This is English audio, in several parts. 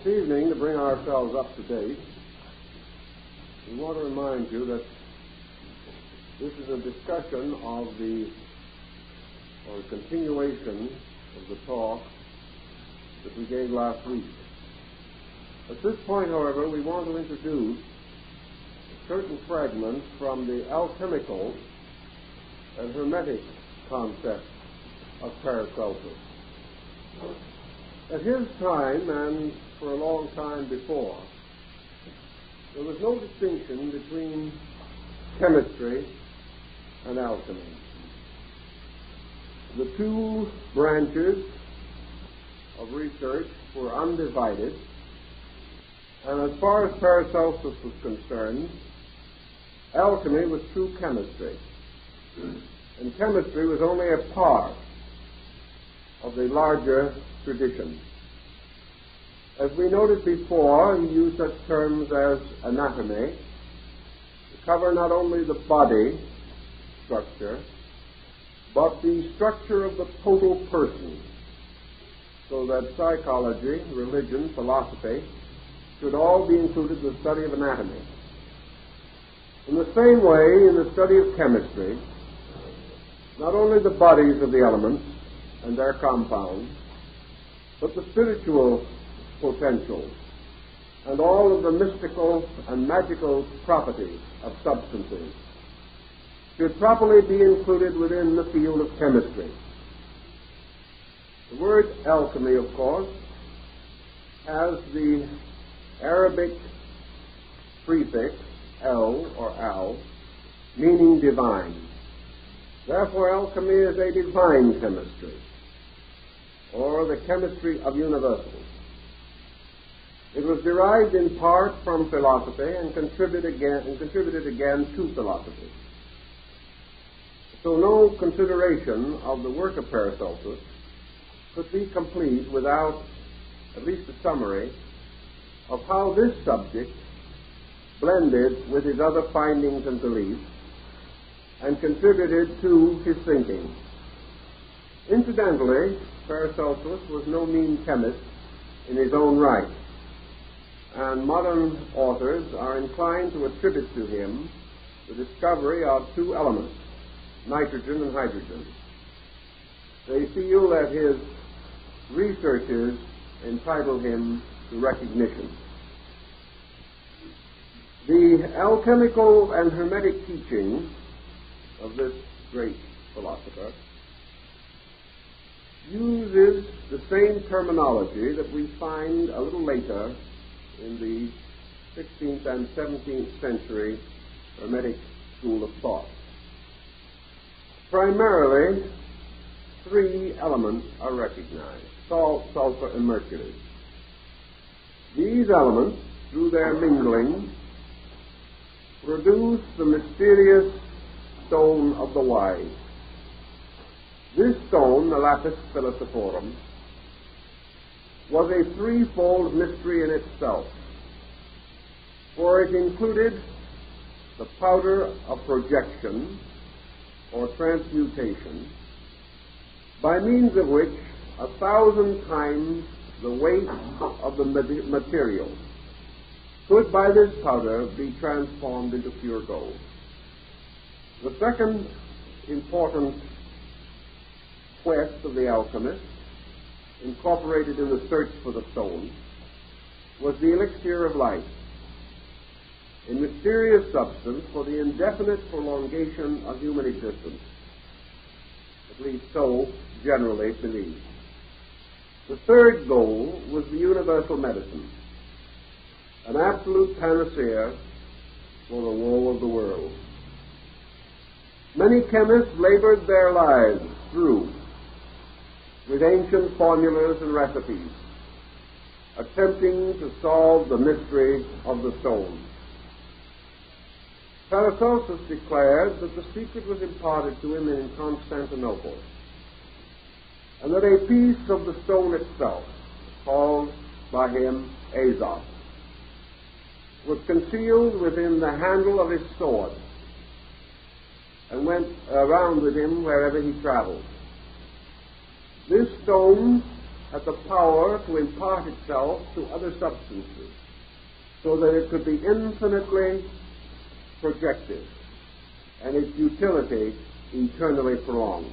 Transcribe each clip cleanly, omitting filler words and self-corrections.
This evening, to bring ourselves up to date, we want to remind you that this is a discussion of or continuation of the talk that we gave last week. At this point, however, we want to introduce certain fragments from the alchemical and hermetic concept of Paracelsus. At his time, and for a long time before, there was no distinction between chemistry and alchemy. The two branches of research were undivided, and as far as Paracelsus was concerned, alchemy was true chemistry, and chemistry was only a part of the larger tradition. As we noted before, he used such terms as anatomy to cover not only the body structure, but the structure of the total person, so that psychology, religion, philosophy should all be included in the study of anatomy. In the same way, in the study of chemistry, not only the bodies of the elements and their compounds, but the spiritual potentials and all of the mystical and magical properties of substances should properly be included within the field of chemistry. The word alchemy, of course, has the Arabic prefix el or al, meaning divine. Therefore, alchemy is a divine chemistry, or the chemistry of universals. It was derived in part from philosophy and contributed again to philosophy. So no consideration of the work of Paracelsus could be complete without at least a summary of how this subject blended with his other findings and beliefs and contributed to his thinking. Incidentally, Paracelsus was no mean chemist in his own right, and modern authors are inclined to attribute to him the discovery of two elements, nitrogen and hydrogen. They feel that his researches entitle him to recognition. The alchemical and hermetic teaching of this great philosopher uses the same terminology that we find a little later in the 16th and 17th century hermetic school of thought. Primarily, three elements are recognized: salt, sulfur, and mercury. These elements, through their mingling, produce the mysterious stone of the wise. This stone, the lapis philosophorum, was a threefold mystery in itself, for it included the powder of projection or transmutation, by means of which 1,000 times the weight of the material could by this powder be transformed into pure gold. The second important quest of the alchemist, incorporated in the search for the stone, was the elixir of life, a mysterious substance for the indefinite prolongation of human existence, at least so generally believed. The third goal was the universal medicine, an absolute panacea for the woe of the world. Many chemists labored their lives through with ancient formulas and recipes, attempting to solve the mystery of the stone. Paracelsus declared that the secret was imparted to him in Constantinople, and that a piece of the stone itself, called by him Azoth, was concealed within the handle of his sword and went around with him wherever he traveled. This stone had the power to impart itself to other substances so that it could be infinitely projected and its utility eternally prolonged.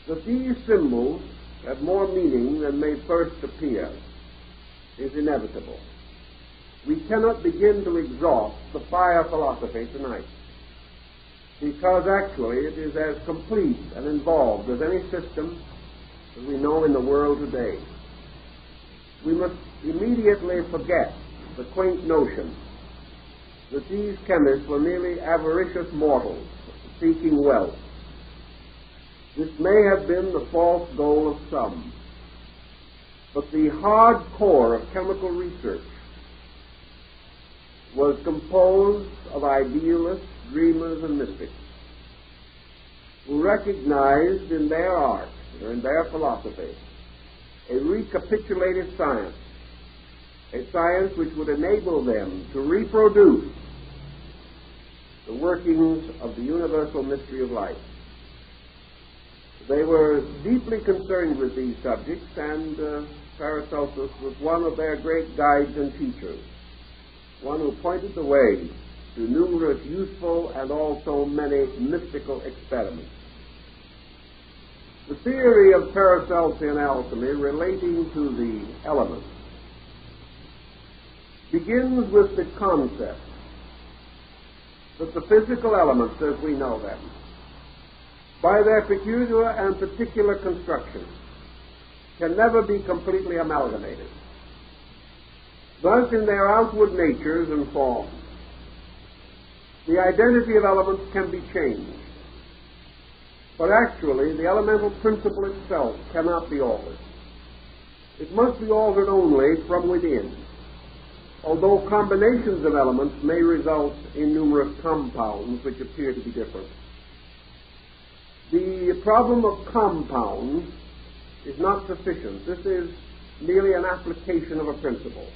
That these symbols have more meaning than may first appear is inevitable. We cannot begin to exhaust the fire philosophy tonight, because actually it is as complete and involved as any system that we know in the world today. We must immediately forget the quaint notion that these chemists were merely avaricious mortals seeking wealth. This may have been the false goal of some, but the hard core of chemical research was composed of idealists, dreamers, and mystics who recognized in their art or in their philosophy a recapitulated science, a science which would enable them to reproduce the workings of the universal mystery of life. They were deeply concerned with these subjects, and Paracelsus was one of their great guides and teachers, one who pointed the way to numerous useful and also many mystical experiments. The theory of Paracelsian alchemy relating to the elements begins with the concept that the physical elements as we know them, by their peculiar and particular construction, can never be completely amalgamated. Thus, in their outward natures and forms, the identity of elements can be changed, but actually the elemental principle itself cannot be altered. It must be altered only from within, although combinations of elements may result in numerous compounds which appear to be different. The problem of compounds is not sufficient. This is merely an application of a principle.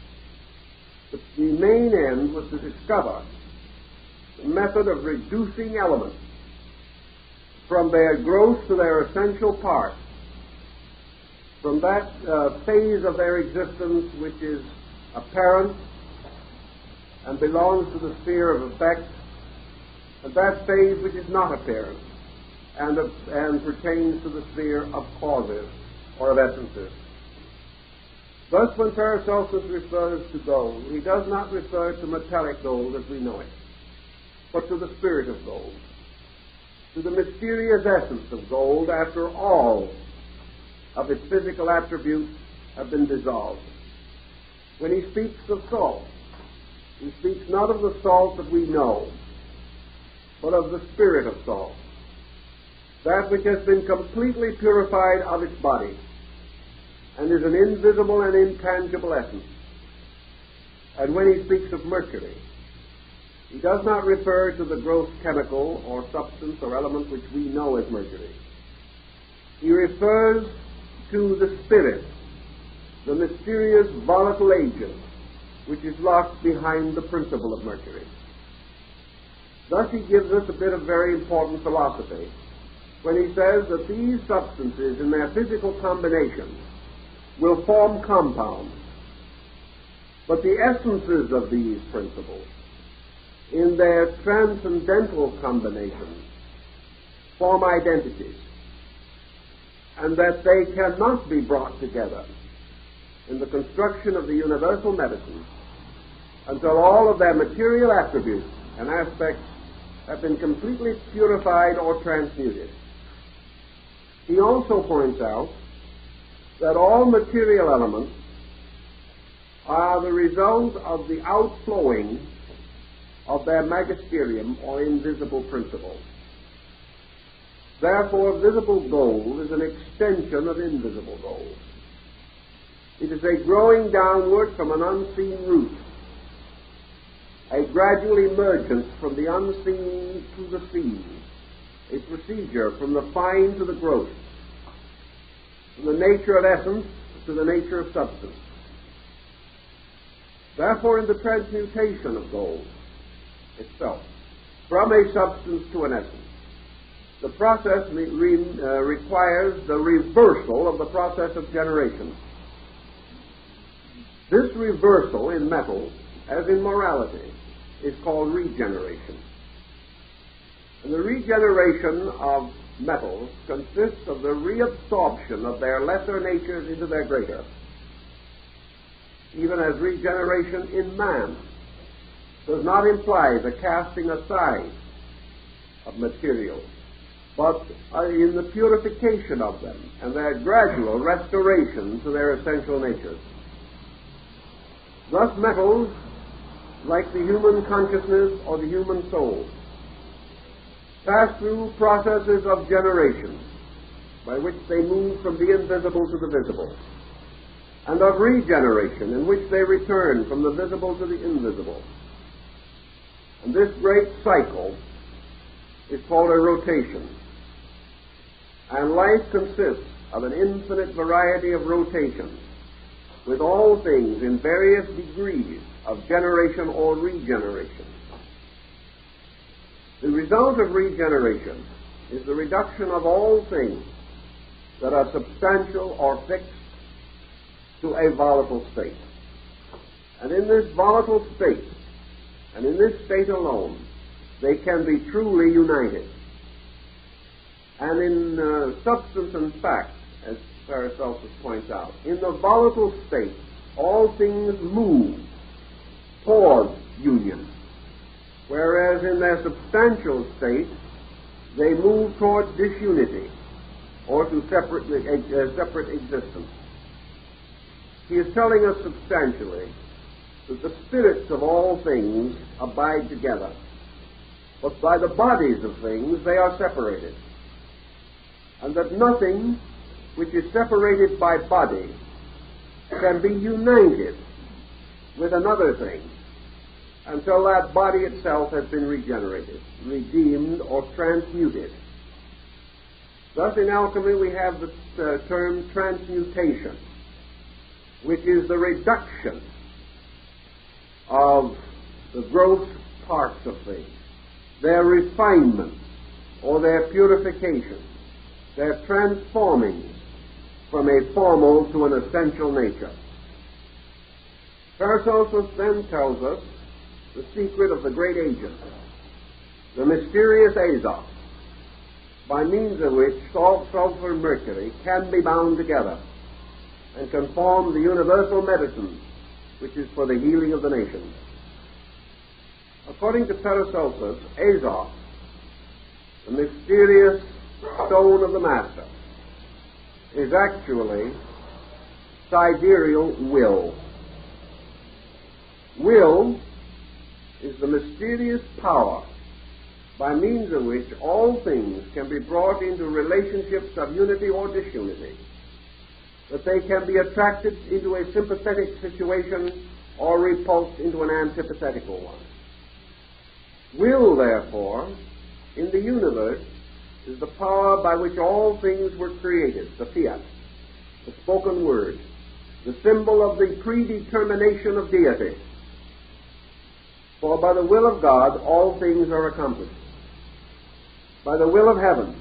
But the main end was to discover the method of reducing elements from their gross to their essential parts, from that phase of their existence which is apparent and belongs to the sphere of effect, and that phase which is not apparent and pertains to the sphere of causes or of essences. Thus, when Paracelsus refers to gold, he does not refer to metallic gold as we know it, but to the spirit of gold, to the mysterious essence of gold after all of its physical attributes have been dissolved. When he speaks of salt, he speaks not of the salt that we know, but of the spirit of salt, that which has been completely purified of its body and is an invisible and intangible essence. And when he speaks of mercury, he does not refer to the gross chemical or substance or element which we know as mercury. He refers to the spirit, the mysterious volatile agent which is locked behind the principle of mercury. Thus he gives us a bit of very important philosophy when he says that these substances in their physical combination will form compounds, but the essences of these principles in their transcendental combinations form identities, and that they cannot be brought together in the construction of the universal medicine until all of their material attributes and aspects have been completely purified or transmuted. He also points out that all material elements are the result of the outflowing of their magisterium or invisible principle. Therefore, visible gold is an extension of invisible gold. It is a growing downward from an unseen root, a gradual emergence from the unseen to the seen, a procedure from the fine to the gross, from the nature of essence to the nature of substance. Therefore, in the transmutation of gold itself, from a substance to an essence, the process requires the reversal of the process of generation. This reversal in metals, as in morality, is called regeneration. And the regeneration of metals consists of the reabsorption of their lesser natures into their greater, even as regeneration in man does not imply the casting aside of materials, but in the purification of them and their gradual restoration to their essential natures. Thus metals, like the human consciousness or the human soul, pass through processes of generation by which they move from the invisible to the visible, and of regeneration in which they return from the visible to the invisible. And this great cycle is called a rotation. And life consists of an infinite variety of rotations, with all things in various degrees of generation or regeneration. The result of regeneration is the reduction of all things that are substantial or fixed to a volatile state. And in this volatile state, and in this state alone, they can be truly united. And in substance and fact, as Paracelsus points out, in the volatile state, all things move towards union, whereas in their substantial state, they move towards disunity or to separate existence. He is telling us substantially that the spirits of all things abide together, but by the bodies of things they are separated, and that nothing which is separated by body can be united with another thing until that body itself has been regenerated, redeemed, or transmuted. Thus in alchemy we have the term transmutation, which is the reduction of the gross parts of things, their refinement or their purification, their transforming from a formal to an essential nature. Paracelsus then tells us the secret of the great agent, the mysterious azot, by means of which salt, sulfur, and mercury can be bound together and can form the universal medicine which is for the healing of the nations. According to Paracelsus, azot, the mysterious stone of the master, is actually sidereal will. Will is the mysterious power by means of which all things can be brought into relationships of unity or disunity, that they can be attracted into a sympathetic situation or repulsed into an antithetical one. Will, therefore, in the universe is the power by which all things were created, the fiat, the spoken word, the symbol of the predetermination of deity. For by the will of God all things are accomplished. By the will of heaven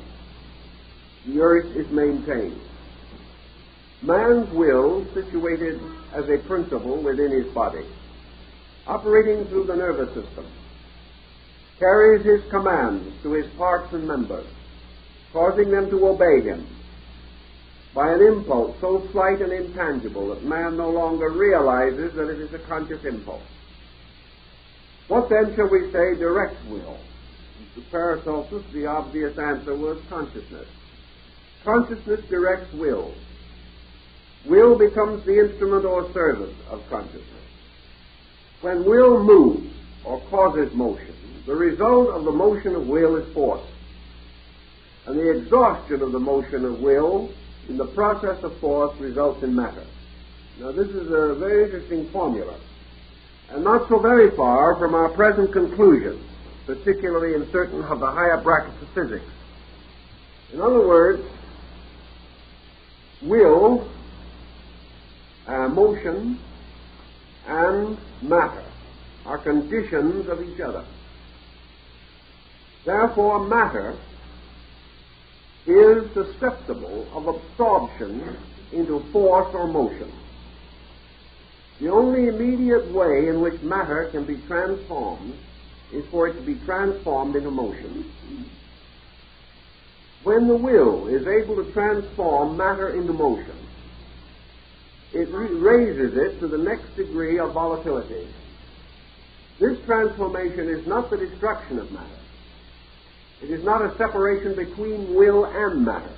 the earth is maintained. Man's will, situated as a principle within his body, operating through the nervous system, carries his commands to his parts and members, causing them to obey him by an impulse so slight and intangible that man no longer realizes that it is a conscious impulse. What then shall we say directs will? To Paracelsus, the obvious answer was consciousness. Consciousness directs will. Will becomes the instrument or servant of consciousness. When will moves or causes motion, the result of the motion of will is force. And the exhaustion of the motion of will in the process of force results in matter. Now this is a very interesting formula, and not so very far from our present conclusions, particularly in certain of the higher brackets of physics. In other words, will, motion, and matter are conditions of each other. Therefore, matter is susceptible of absorption into force or motion. The only immediate way in which matter can be transformed is for it to be transformed into motion. When the will is able to transform matter into motion, it raises it to the next degree of volatility. This transformation is not the destruction of matter. It is not a separation between will and matter.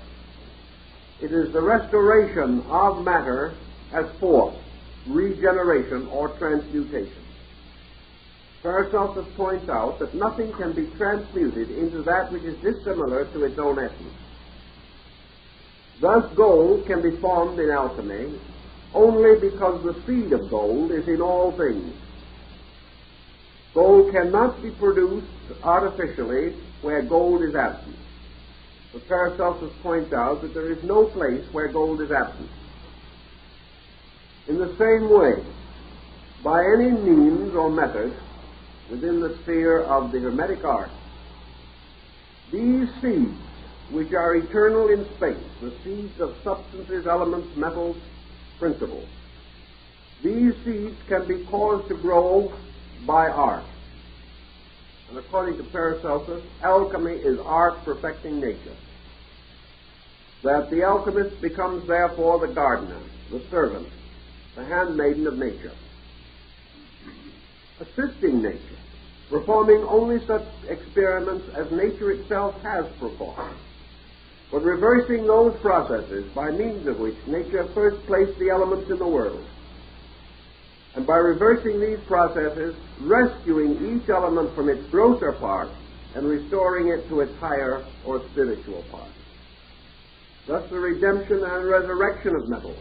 It is the restoration of matter as force, regeneration, or transmutation. Paracelsus points out that nothing can be transmuted into that which is dissimilar to its own essence. Thus, gold can be formed in alchemy only because the seed of gold is in all things. Gold cannot be produced artificially where gold is absent. But Paracelsus points out that there is no place where gold is absent. In the same way, by any means or method within the sphere of the Hermetic art, these seeds, which are eternal in space, the seeds of substances, elements, metals, principles, these seeds can be caused to grow by art. And according to Paracelsus, alchemy is art perfecting nature. That the alchemist becomes therefore the gardener, the servant, the handmaiden of nature, assisting nature, performing only such experiments as nature itself has performed, but reversing those processes by means of which nature first placed the elements in the world, and by reversing these processes, rescuing each element from its grosser part and restoring it to its higher or spiritual part. Thus the redemption and resurrection of metals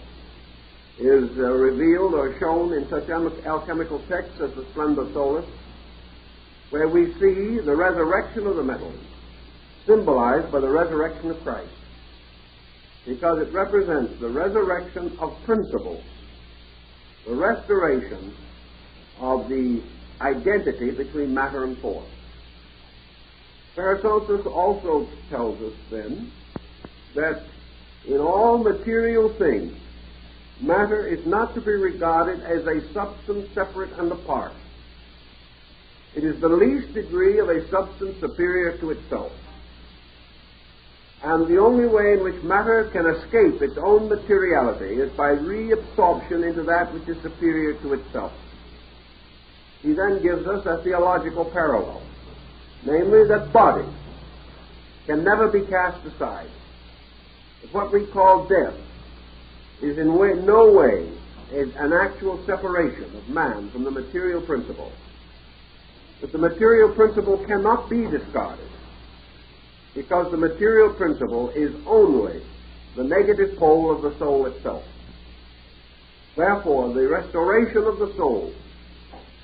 is revealed or shown in such alchemical texts as the Splendor Solis, where we see the resurrection of the metals symbolized by the resurrection of Christ, because it represents the resurrection of principles, the restoration of the identity between matter and force. Paracelsus also tells us then that in all material things, matter is not to be regarded as a substance separate and apart. It is the least degree of a substance superior to itself. And the only way in which matter can escape its own materiality is by reabsorption into that which is superior to itself. He then gives us a theological parallel, namely that body can never be cast aside. That what we call death is in no way an actual separation of man from the material principle. That the material principle cannot be discarded, because the material principle is only the negative pole of the soul itself. Therefore, the restoration of the soul,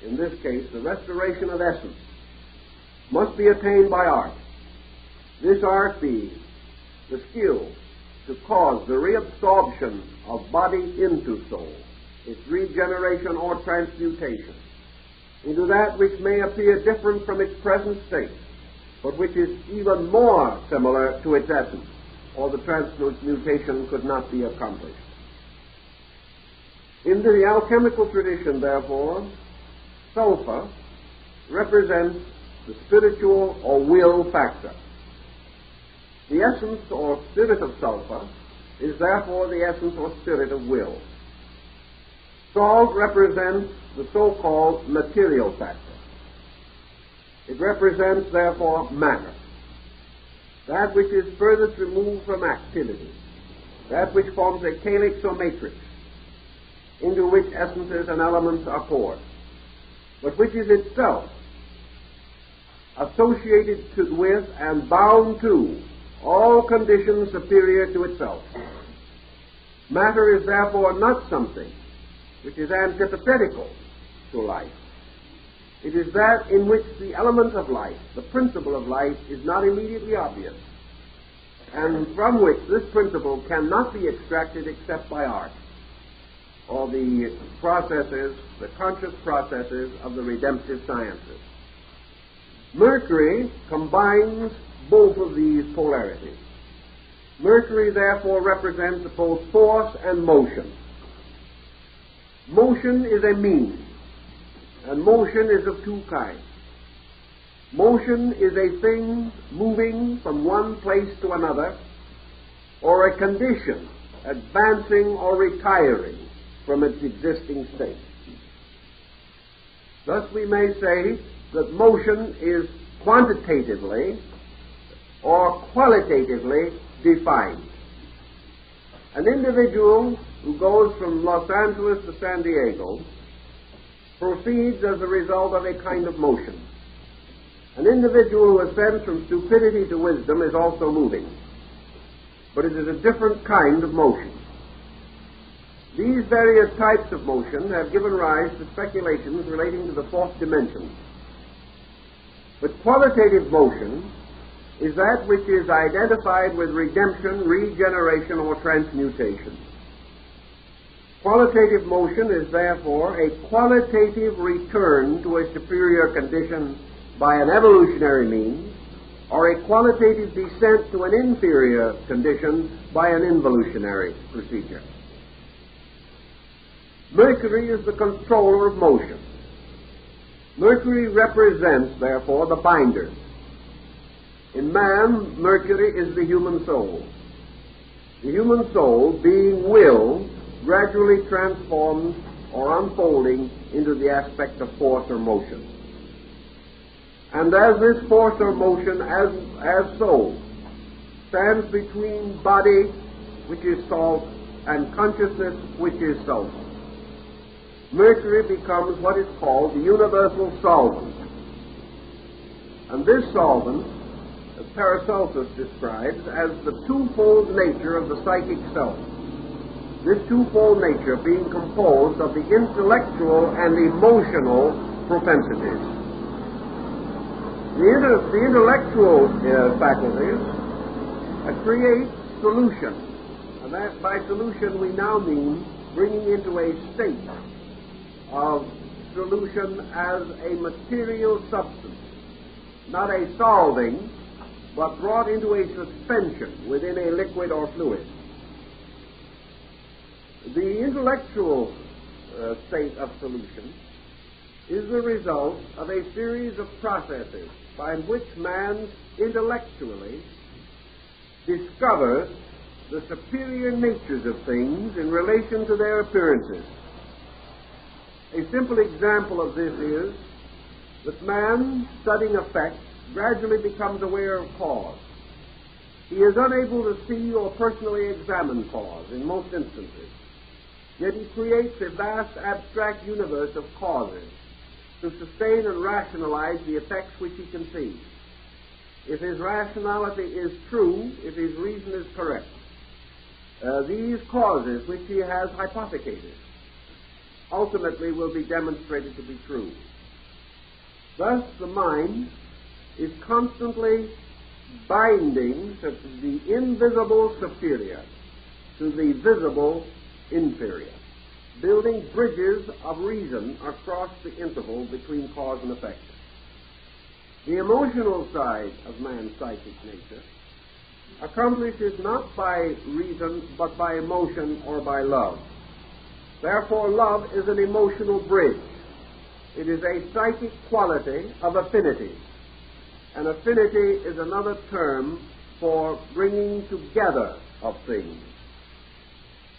in this case, the restoration of essence, must be attained by art. This art being the skill to cause the reabsorption of body into soul, its regeneration or transmutation, into that which may appear different from its present state, but which is even more similar to its essence, or the transmutation could not be accomplished. In the alchemical tradition, therefore, sulfur represents the spiritual or will factor. The essence or spirit of sulfur is therefore the essence or spirit of will. Salt represents the so-called material factor. It represents, therefore, matter, that which is furthest removed from activity, that which forms a calyx or matrix, into which essences and elements are poured, but which is itself associated with and bound to all conditions superior to itself. Matter is therefore not something which is antithetical to life. It is that in which the element of life, the principle of life, is not immediately obvious, and from which this principle cannot be extracted except by art, or the processes, the conscious processes of the redemptive sciences. Mercury combines both of these polarities. Mercury therefore represents both force and motion. Motion is a means, and motion is of two kinds. Motion is a thing moving from one place to another, or a condition advancing or retiring from its existing state. Thus we may say that motion is quantitatively or qualitatively defined. An individual who goes from Los Angeles to San Diego proceeds as a result of a kind of motion. An individual who ascends from stupidity to wisdom is also moving, but it is a different kind of motion. These various types of motion have given rise to speculations relating to the fourth dimension. But qualitative motion is that which is identified with redemption, regeneration, or transmutation. Qualitative motion is therefore a qualitative return to a superior condition by an evolutionary means, or a qualitative descent to an inferior condition by an involutionary procedure. Mercury is the controller of motion. Mercury represents, therefore, the binder. In man, Mercury is the human soul. The human soul, being will, gradually transforms or unfolding into the aspect of force or motion. And as this force or motion, as soul, stands between body, which is salt, and consciousness, which is sulfur, Mercury becomes what is called the universal solvent. And this solvent, as Paracelsus describes, as the twofold nature of the psychic self. This twofold nature being composed of the intellectual and emotional propensities. The intellectual faculties create solution, and that by solution we now mean bringing into a state of solution as a material substance, not a solving, but brought into a suspension within a liquid or fluid. The intellectual state of solution is the result of a series of processes by which man intellectually discovers the superior natures of things in relation to their appearances. A simple example of this is that man, studying effects, gradually becomes aware of cause. He is unable to see or personally examine cause in most instances, yet he creates a vast abstract universe of causes to sustain and rationalize the effects which he can see. If his rationality is true, if his reason is correct, these causes which he has hypothecated ultimately will be demonstrated to be true. Thus, the mind is constantly binding the invisible superior to the visible inferior, building bridges of reason across the interval between cause and effect. The emotional side of man's psychic nature accomplishes not by reason, but by emotion or by love. Therefore, love is an emotional bridge. It is a psychic quality of affinity. And affinity is another term for bringing together of things.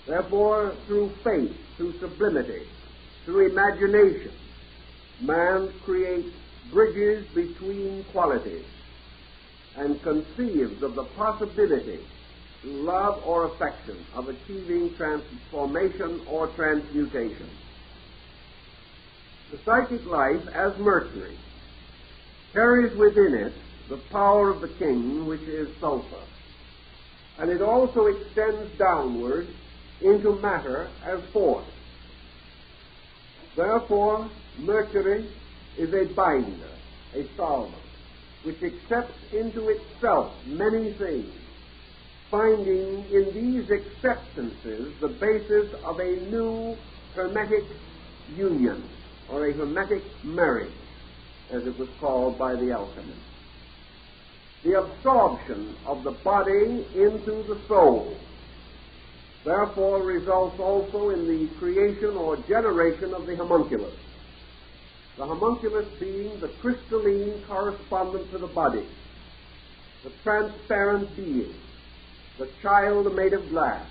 Therefore, through faith, through sublimity, through imagination, man creates bridges between qualities and conceives of the possibility, through love or affection, of achieving transformation or transmutation. The psychic life, as Mercury, carries within it the power of the king, which is sulfur, and it also extends downward into matter as force. Therefore, Mercury is a binder, a solvent, which accepts into itself many things, finding in these acceptances the basis of a new hermetic union, or a hermetic marriage, as it was called by the alchemists. the absorption of the body into the soul, therefore results also in the creation or generation of the homunculus. The homunculus being the crystalline correspondent to the body, the transparent being, the child made of glass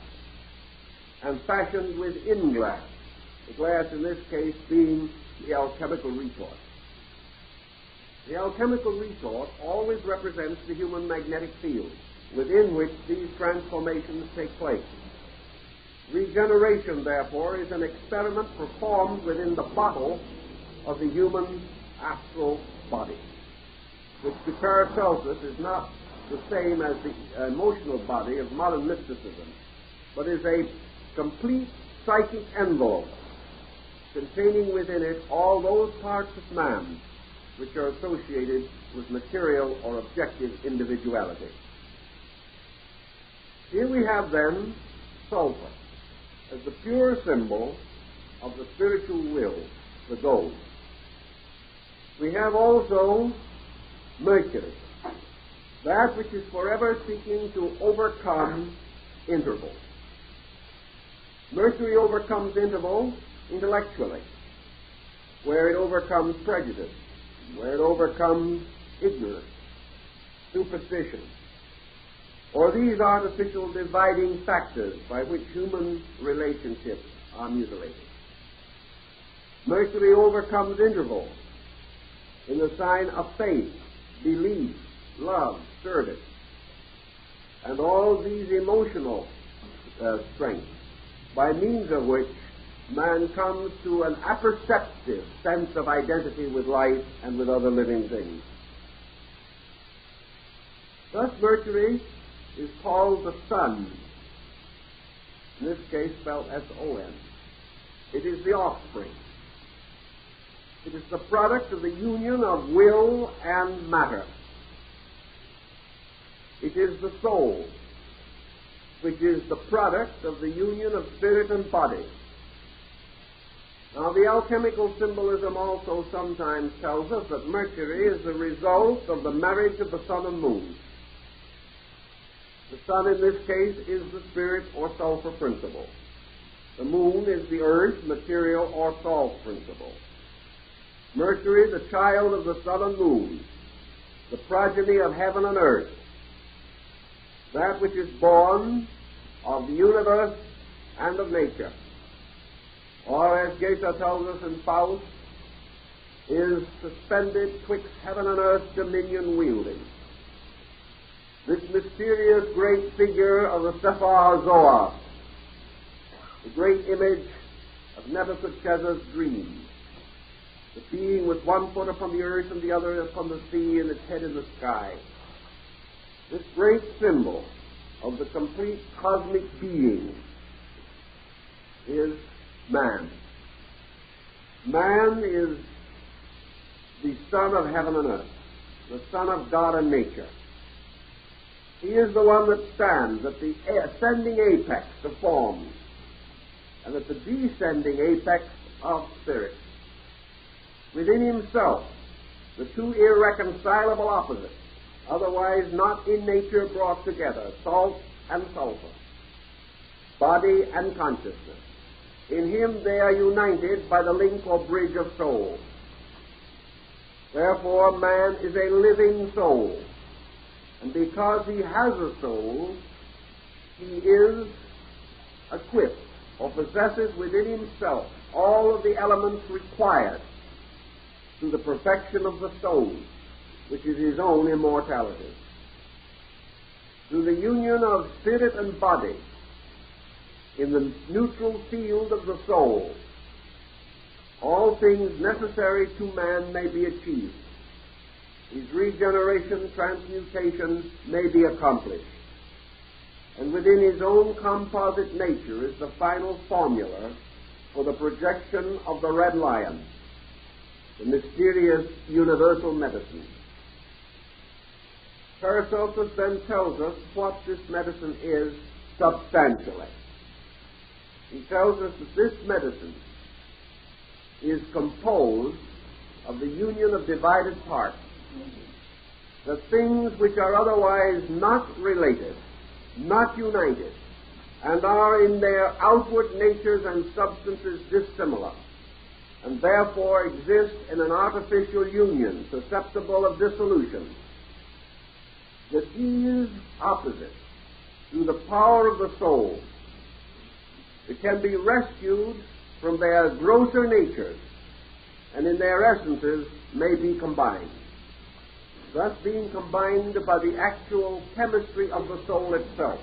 and fashioned within glass, the glass in this case being the alchemical retort. The alchemical retort always represents the human magnetic field within which these transformations take place. Regeneration, therefore, is an experiment performed within the bottle of the human astral body, which to Paracelsus is not the same as the emotional body of modern mysticism, but is a complete psychic envelope containing within it all those parts of man which are associated with material or objective individuality. Here we have then sulfur as the pure symbol of the spiritual will, the goal. We have also mercury, that which is forever seeking to overcome interval. Mercury overcomes interval intellectually, where it overcomes prejudice, where it overcomes ignorance, superstition, or these artificial dividing factors by which human relationships are mutilated. Mercury overcomes interval in the sign of faith, belief, love, service, and all these emotional strengths by means of which man comes to an apperceptive sense of identity with life and with other living things. Thus Mercury is called the sun, in this case spelled S-O-N. It is the offspring. It is the product of the union of will and matter. It is the soul, which is the product of the union of spirit and body. Now, the alchemical symbolism also sometimes tells us that Mercury is the result of the marriage of the sun and moon. The sun, in this case, is the spirit or sulfur principle. The moon is the earth, material, or salt principle. Mercury, the child of the sun and moon, the progeny of heaven and earth, that which is born of the universe and of nature, or as Goethe tells us in Faust, is suspended twixt heaven and earth, dominion wielding. This mysterious great figure of the Sephar Zohar, the great image of Nebuchadnezzar's dream, the being with one foot upon the earth and the other upon the sea and its head in the sky. This great symbol of the complete cosmic being is man. Man is the son of heaven and earth, the son of God and nature. He is the one that stands at the ascending apex of forms and at the descending apex of spirit. Within himself, the two irreconcilable opposites, otherwise not in nature brought together, salt and sulfur, body and consciousness. In him they are united by the link or bridge of soul. Therefore, man is a living soul. And because he has a soul, he is equipped or possesses within himself all of the elements required to the perfection of the soul, which is his own immortality. Through the union of spirit and body in the neutral field of the soul, all things necessary to man may be achieved. His regeneration, transmutation may be accomplished. And within his own composite nature is the final formula for the projection of the red lion, the mysterious universal medicine. Paracelsus then tells us what this medicine is substantially. He tells us that this medicine is composed of the union of divided parts. that things which are otherwise not related, not united, and are in their outward natures and substances dissimilar, and therefore exist in an artificial union susceptible of dissolution, that these opposites, through the power of the soul, it can be rescued from their grosser natures, and in their essences may be combined, thus being combined by the actual chemistry of the soul itself.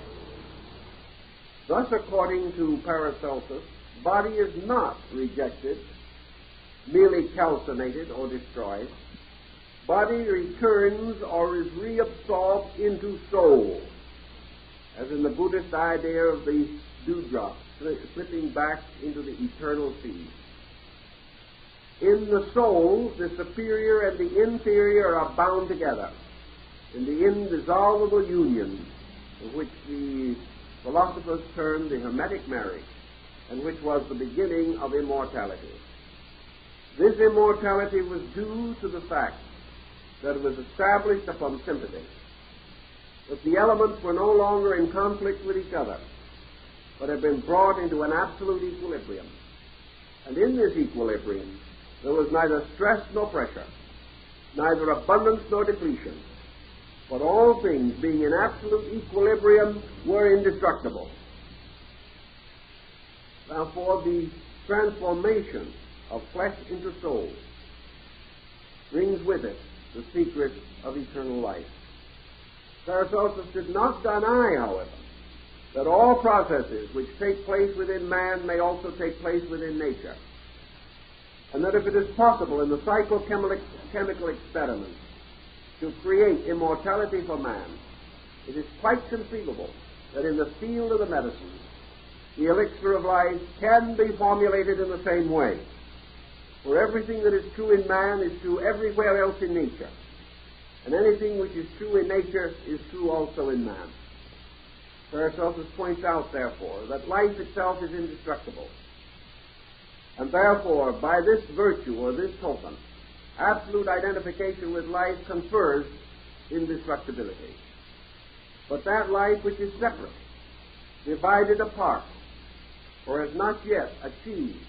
Thus, according to Paracelsus, body is not rejected, merely calcinated or destroyed. Body returns or is reabsorbed into soul, as in the Buddhist idea of the dewdrop slipping back into the eternal sea. In the soul, the superior and the inferior are bound together in the indissoluble union, which the philosophers termed the Hermetic marriage, and which was the beginning of immortality. This immortality was due to the fact that it was established upon sympathy, that the elements were no longer in conflict with each other, but had been brought into an absolute equilibrium. And in this equilibrium, there was neither stress nor pressure, neither abundance nor depletion, but all things, being in absolute equilibrium, were indestructible. Therefore, the transformation of flesh into soul brings with it the secret of eternal life. Paracelsus did not deny, however, that all processes which take place within man may also take place within nature, and that if it is possible in the psychochemical experiment to create immortality for man, it is quite conceivable that in the field of the medicine, the elixir of life can be formulated in the same way. For everything that is true in man is true everywhere else in nature, and anything which is true in nature is true also in man. Paracelsus points out, therefore, that life itself is indestructible, and therefore, by this virtue or this token, absolute identification with life confers indestructibility. But that life which is separate, divided apart, or has not yet achieved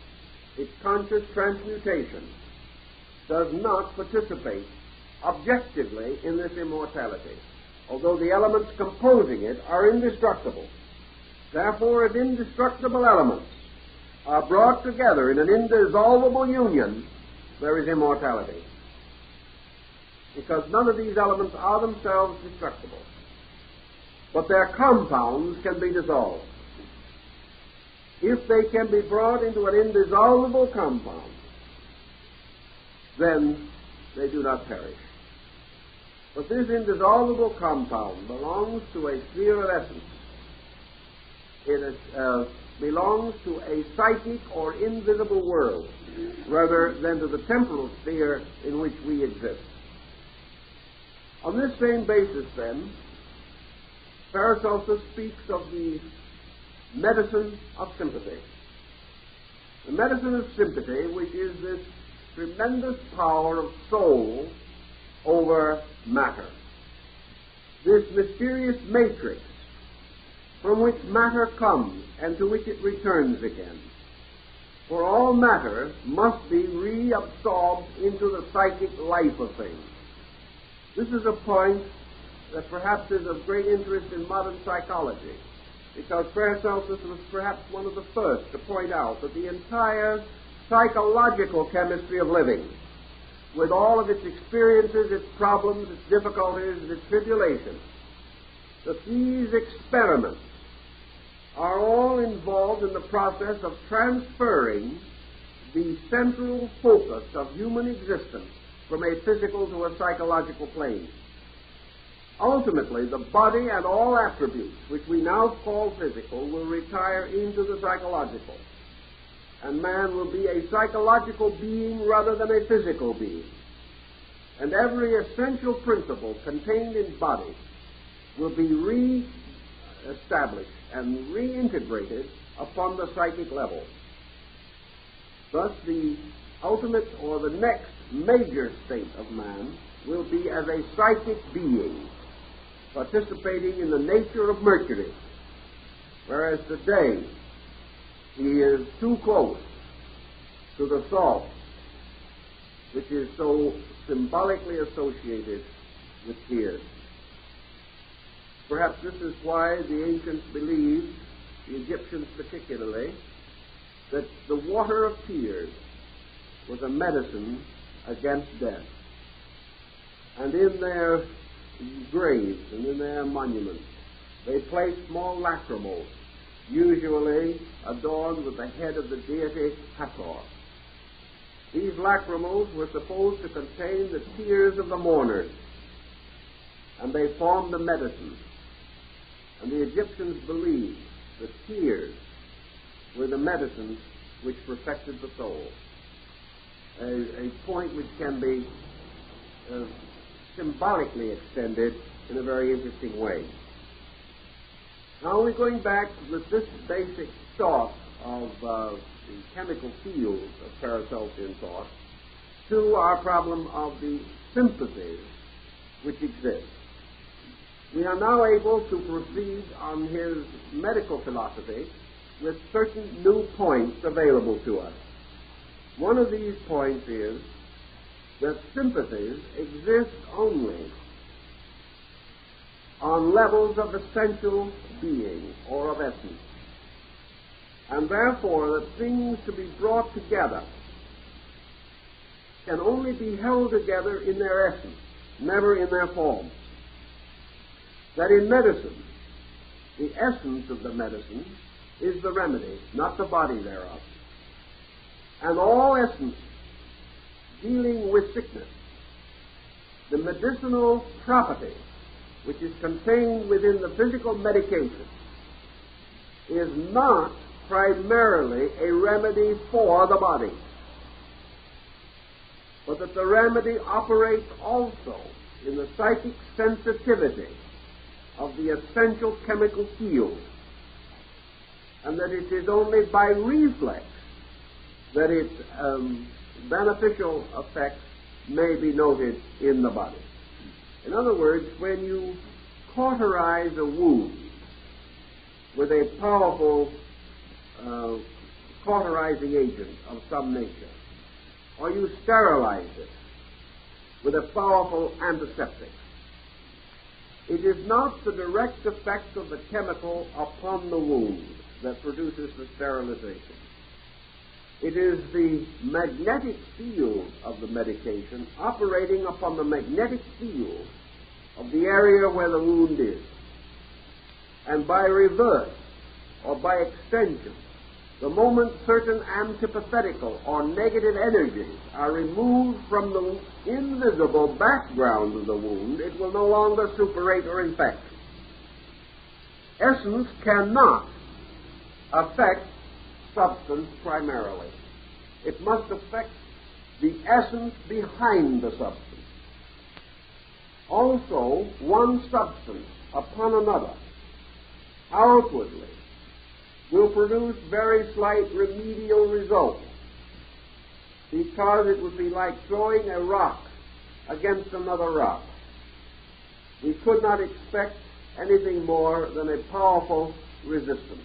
its conscious transmutation, does not participate objectively in this immortality, although the elements composing it are indestructible. Therefore, if indestructible elements are brought together in an indissoluble union, there is immortality, because none of these elements are themselves destructible, but their compounds can be dissolved. If they can be brought into an indissoluble compound, then they do not perish. But this indissoluble compound belongs to a sphere of essence. It belongs to a psychic or invisible world, rather than to the temporal sphere in which we exist. On this same basis, then, Paracelsus speaks of the medicine of sympathy. The medicine of sympathy, which is this tremendous power of soul over matter, this mysterious matrix from which matter comes and to which it returns again. For all matter must be reabsorbed into the psychic life of things. This is a point that perhaps is of great interest in modern psychology, because Paracelsus was perhaps one of the first to point out that the entire psychological chemistry of living, with all of its experiences, its problems, its difficulties, its tribulations, that these experiments are all involved in the process of transferring the central focus of human existence from a physical to a psychological plane. Ultimately, the body and all attributes which we now call physical will retire into the psychological, and man will be a psychological being rather than a physical being. And every essential principle contained in body will be re-established and reintegrated upon the psychic level. Thus, the ultimate or the next major state of man will be as a psychic being participating in the nature of Mercury, whereas today he is too close to the salt, which is so symbolically associated with tears. Perhaps this is why the ancients believed, the Egyptians particularly, that the water of tears was a medicine against death. And in their graves and in their monuments, they placed small lacrimals, usually adorned with the head of the deity Hathor. These lacrimals were supposed to contain the tears of the mourners, and they formed a medicine. And the Egyptians believed that tears were the medicine which perfected the soul. A point which can be symbolically extended in a very interesting way. Now we're going back with this basic thought of the chemical field of Paracelsian thought to our problem of the sympathies which exist. We are now able to proceed on his medical philosophy with certain new points available to us. One of these points is that sympathies exist only on levels of essential being or of essence, and therefore that things to be brought together can only be held together in their essence, never in their form. That in medicine, the essence of the medicine is the remedy, not the body thereof. And all essence dealing with sickness, the medicinal property which is contained within the physical medication, is not primarily a remedy for the body, but that the remedy operates also in the psychic sensitivity of the essential chemical field, and that it is only by reflex that its beneficial effects may be noted in the body. In other words, when you cauterize a wound with a powerful cauterizing agent of some nature, or you sterilize it with a powerful antiseptic, it is not the direct effect of the chemical upon the wound that produces the sterilization. It is the magnetic field of the medication operating upon the magnetic field of the area where the wound is. And by reverse, or by extension, the moment certain antithetical or negative energies are removed from the invisible background of the wound, it will no longer suppurate or infect. Essence cannot affect substance primarily. It must affect the essence behind the substance. Also, one substance upon another, outwardly, will produce very slight remedial results, because it would be like throwing a rock against another rock. We could not expect anything more than a powerful resistance.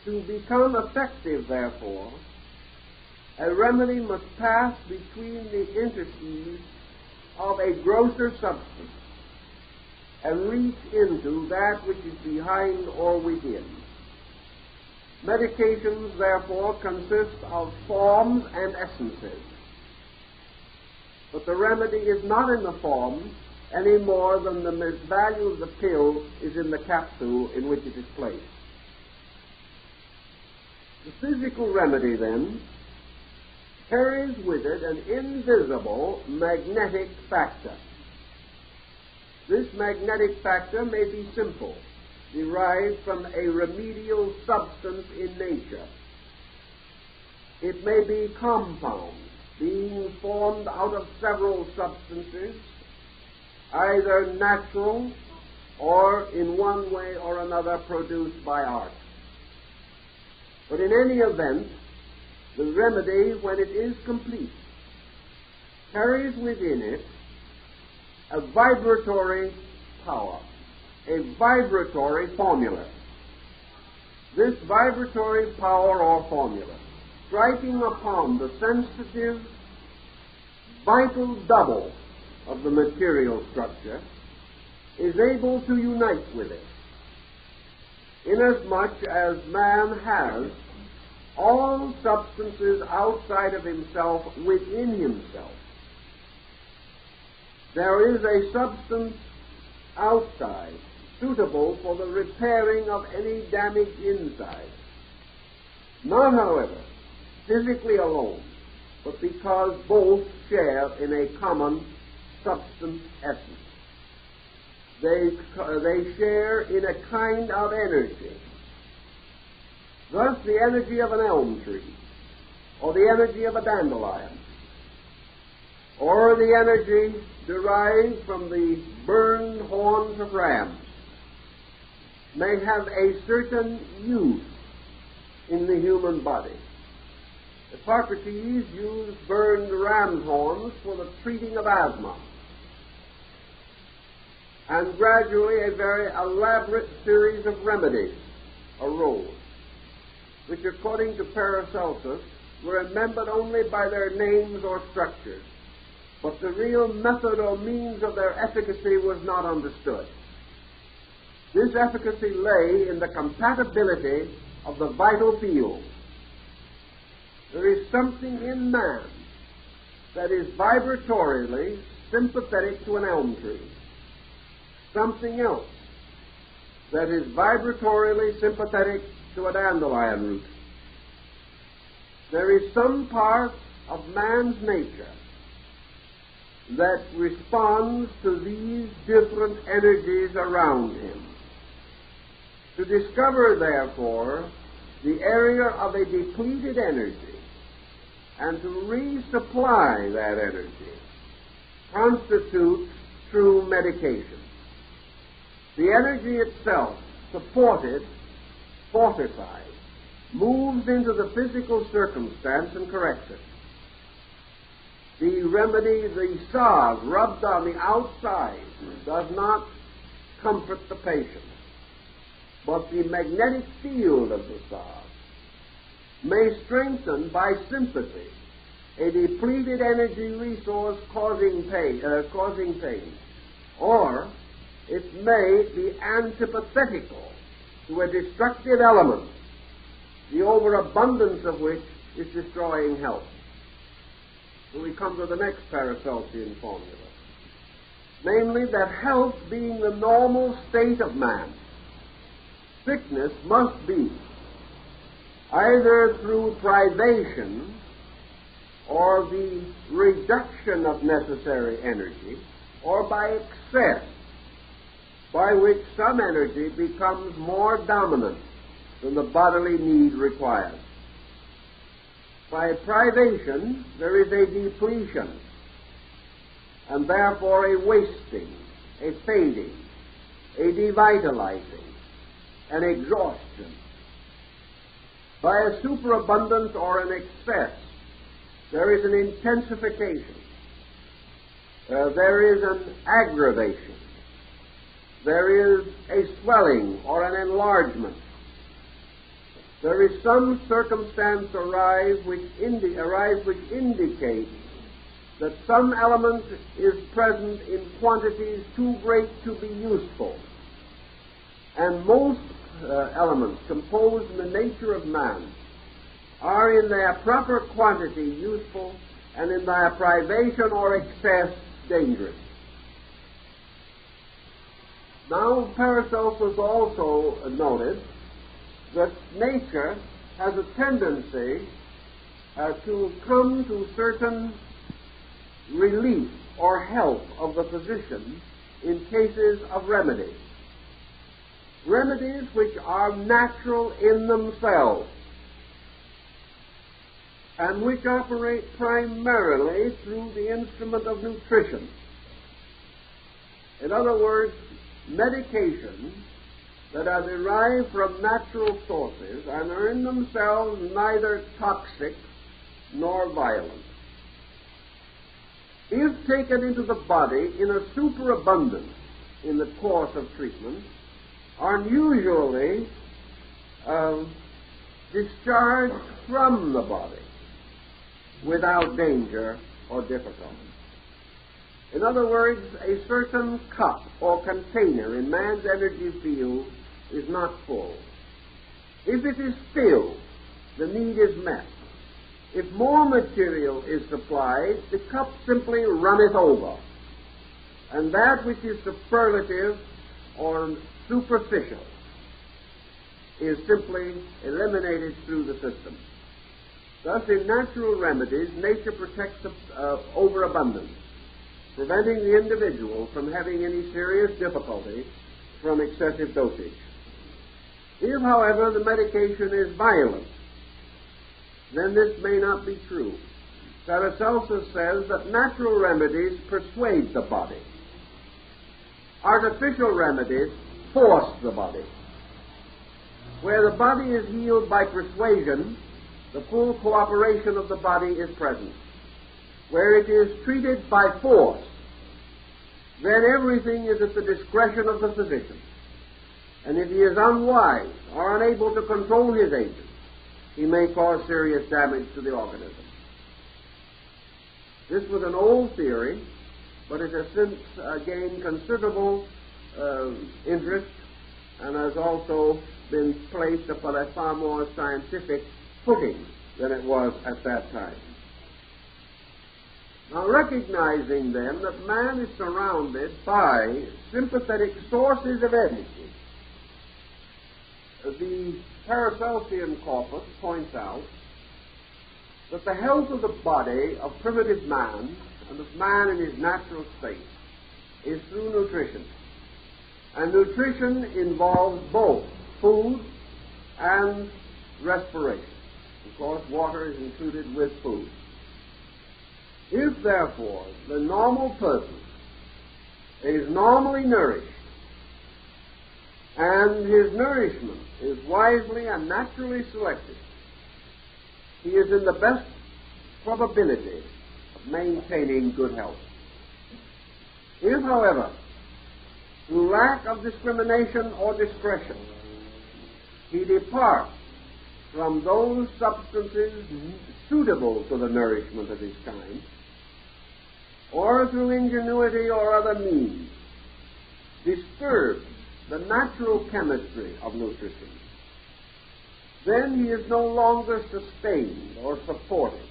To become effective, therefore, a remedy must pass between the interstices of a grosser substance and reach into that which is behind or within. Medications, therefore, consist of forms and essences. But the remedy is not in the form any more than the value of the pill is in the capsule in which it is placed. The physical remedy, then, carries with it an invisible magnetic factor. This magnetic factor may be simple, derived from a remedial substance in nature. It may be compound, being formed out of several substances, either natural or in one way or another produced by art. But in any event, the remedy, when it is complete, carries within it a vibratory power, a vibratory formula. This vibratory power or formula, striking upon the sensitive, vital double of the material structure, is able to unite with it, inasmuch as man has all substances outside of himself within himself. There is a substance outside suitable for the repairing of any damage inside. Not, however, physically alone, but because both share in a common substance essence. They share in a kind of energy. Thus, the energy of an elm tree, or the energy of a dandelion, or the energy derived from the burned horns of rams, may have a certain use in the human body. Hippocrates used burned ram's horns for the treating of asthma. And gradually a very elaborate series of remedies arose, which according to Paracelsus were remembered only by their names or structures, but the real method or means of their efficacy was not understood. This efficacy lay in the compatibility of the vital field. There is something in man that is vibratorily sympathetic to an elm tree, something else that is vibratorily sympathetic to a dandelion root. There is some part of man's nature that responds to these different energies around him. To discover, therefore, the area of a depleted energy and to resupply that energy constitutes true medication. The energy itself, supported, fortified, moves into the physical circumstance and corrects it. The remedy, the salve rubbed on the outside, does not comfort the patient, but the magnetic field of the salve may strengthen by sympathy a depleted energy resource causing pain, or it may be antipathical to a destructive element, the overabundance of which is destroying health. So we come to the next Paracelsian formula, namely that health being the normal state of man, sickness must be either through privation or the reduction of necessary energy, or by excess, by which some energy becomes more dominant than the bodily need requires. By privation, there is a depletion, and therefore a wasting, a fading, a devitalizing, an exhaustion. By a superabundance or an excess, there is an intensification, there is an aggravation, there is a swelling or an enlargement. There is some circumstance arise which indicates that some element is present in quantities too great to be useful. And most elements composed in the nature of man are in their proper quantity useful, and in their privation or excess dangerous. Now Paracelsus also noted that nature has a tendency to come to certain relief or help of the physician in cases of remedies. Remedies which are natural in themselves and which operate primarily through the instrument of nutrition. In other words, medications that are derived from natural sources and are in themselves neither toxic nor violent. if taken into the body in a superabundance in the course of treatment, are usually discharged from the body without danger or difficulty. In other words, a certain cup or container in man's energy field is not full. If it is filled, the need is met. If more material is supplied, the cup simply runneth over, and that which is superlative or superficial is simply eliminated through the system. Thus, in natural remedies, nature protects overabundance, preventing the individual from having any serious difficulty from excessive dosage. If, however, the medication is violent, then this may not be true. Paracelsus says that natural remedies persuade the body. Artificial remedies force the body. Where the body is healed by persuasion, the full cooperation of the body is present. Where it is treated by force, then everything is at the discretion of the physician. And if he is unwise or unable to control his agent, he may cause serious damage to the organism. This was an old theory, but it has since gained considerable interest and has also been placed upon a far more scientific footing than it was at that time. Now, recognizing then that man is surrounded by sympathetic sources of energy, the Paracelsian corpus points out that the health of the body of primitive man and of man in his natural state is through nutrition. And nutrition involves both food and respiration. Of course, water is included with food. If, therefore, the normal person is normally nourished, and his nourishment is wisely and naturally selected, he is in the best probability of maintaining good health. If, however, through lack of discrimination or discretion, he departs from those substances suitable to the nourishment of his kind, or through ingenuity or other means, disturbs the natural chemistry of nutrition, then he is no longer sustained or supported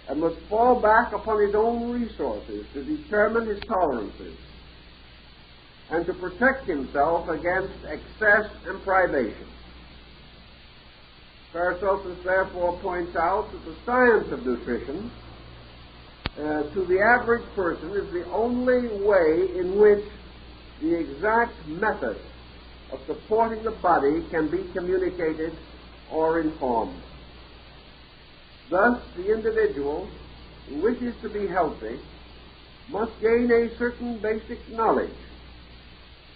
and must fall back upon his own resources to determine his tolerances and to protect himself against excess and privation. Paracelsus therefore points out that the science of nutrition to the average person is the only way in which the exact method of supporting the body can be communicated or informed. Thus, the individual who wishes to be healthy must gain a certain basic knowledge,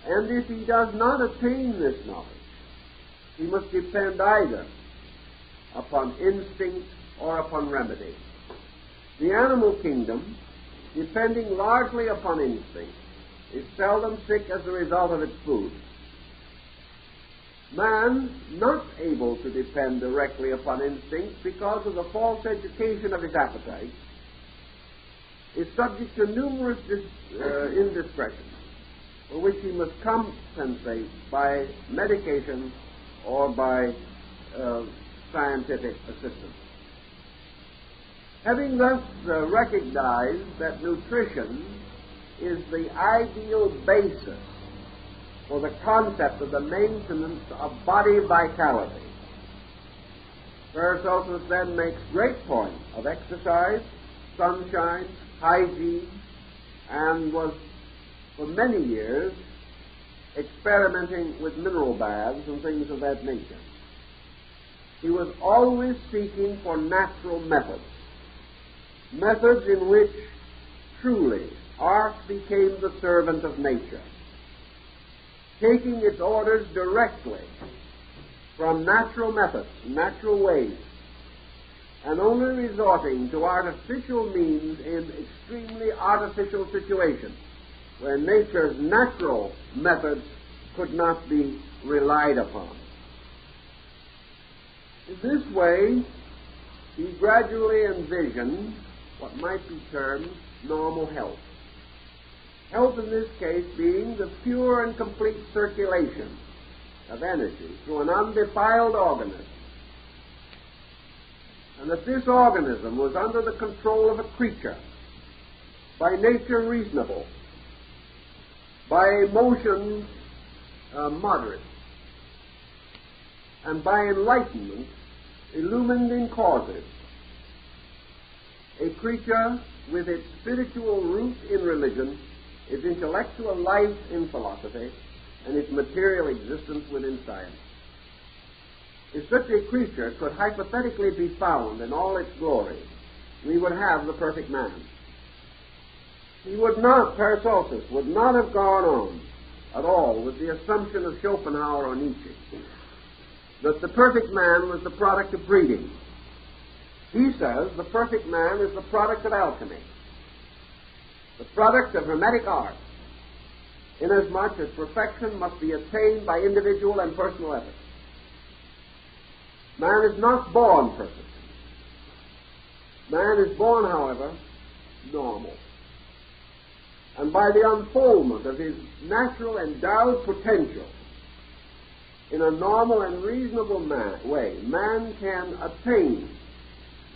and if he does not attain this knowledge, he must depend either upon instinct or upon remedy. The animal kingdom, depending largely upon instinct, is seldom sick as a result of its food. Man, not able to depend directly upon instinct because of the false education of his appetite, is subject to numerous indiscretions for which he must compensate by medication or by scientific assistance. Having thus recognized that nutrition is the ideal basis for the concept of the maintenance of body vitality, Paracelsus then makes great point of exercise, sunshine, hygiene, and was for many years experimenting with mineral baths and things of that nature. He was always seeking for natural methods, methods in which truly art became the servant of nature, taking its orders directly from natural methods, natural ways, and only resorting to artificial means in extremely artificial situations, where nature's natural methods could not be relied upon. In this way, he gradually envisioned what might be termed normal health. Health in this case being the pure and complete circulation of energy through an undefiled organism, and that this organism was under the control of a creature, by nature reasonable, by emotions moderate, and by enlightenment illumined in causes, a creature with its spiritual root in religion, its intellectual life in philosophy, and its material existence within science. If such a creature could hypothetically be found in all its glory, we would have the perfect man. He would not, Paracelsus, would not have gone on at all with the assumption of Schopenhauer or Nietzsche that the perfect man was the product of breeding. He says the perfect man is the product of alchemy, the product of hermetic art, inasmuch as perfection must be attained by individual and personal effort. Man is not born perfect. Man is born, however, normal. And by the unfoldment of his natural endowed potential in a normal and reasonable way, man can attain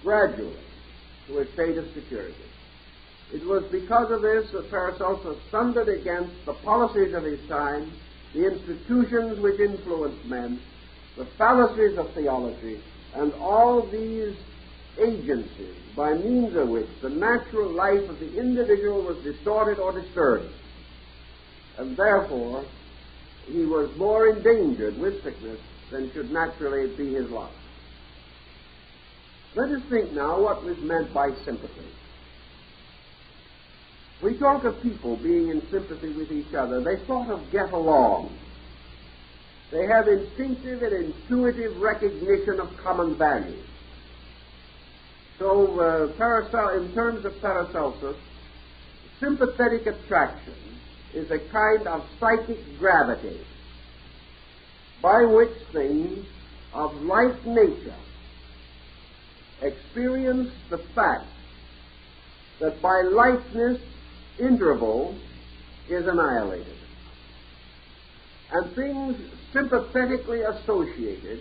gradually to a state of security. It was because of this that Paracelsus thundered against the policies of his time, the institutions which influenced men, the fallacies of theology, and all these agencies by means of which the natural life of the individual was distorted or disturbed. And therefore, he was more endangered with sickness than should naturally be his lot. Let us think now what was meant by sympathy. We talk of people being in sympathy with each other. They sort of get along. They have instinctive and intuitive recognition of common values. So, in terms of Paracelsus, sympathetic attraction is a kind of psychic gravity by which things of like nature experience the fact that by likeness interval is annihilated, and things sympathetically associated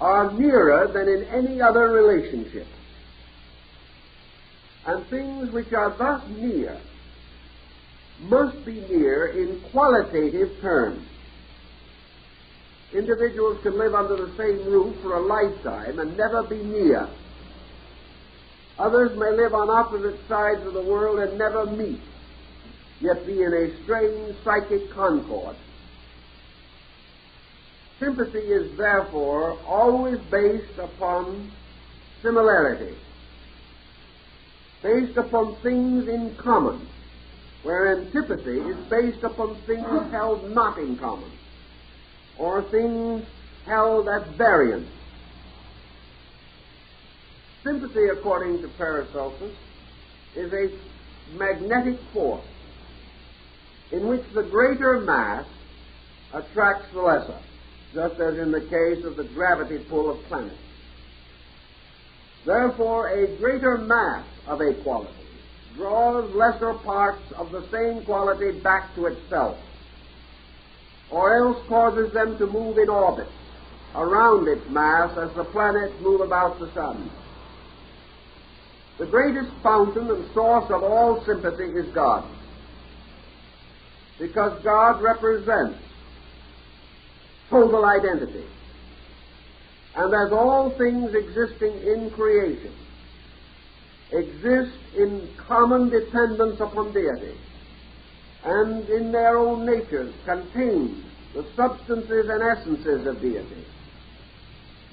are nearer than in any other relationship, and things which are thus near must be near in qualitative terms. Individuals can live under the same roof for a lifetime and never be near. Others may live on opposite sides of the world and never meet, yet be in a strange psychic concord. Sympathy is therefore always based upon similarity, based upon things in common, where antipathy is based upon things held not in common, or things held at variance. Sympathy, according to Paracelsus, is a magnetic force in which the greater mass attracts the lesser, just as in the case of the gravity pull of planets. Therefore, a greater mass of a quality draws lesser parts of the same quality back to itself, or else causes them to move in orbit around its mass as the planets move about the sun. The greatest fountain and source of all sympathy is God, because God represents total identity. And as all things existing in creation exist in common dependence upon deity, and in their own natures contain the substances and essences of deity,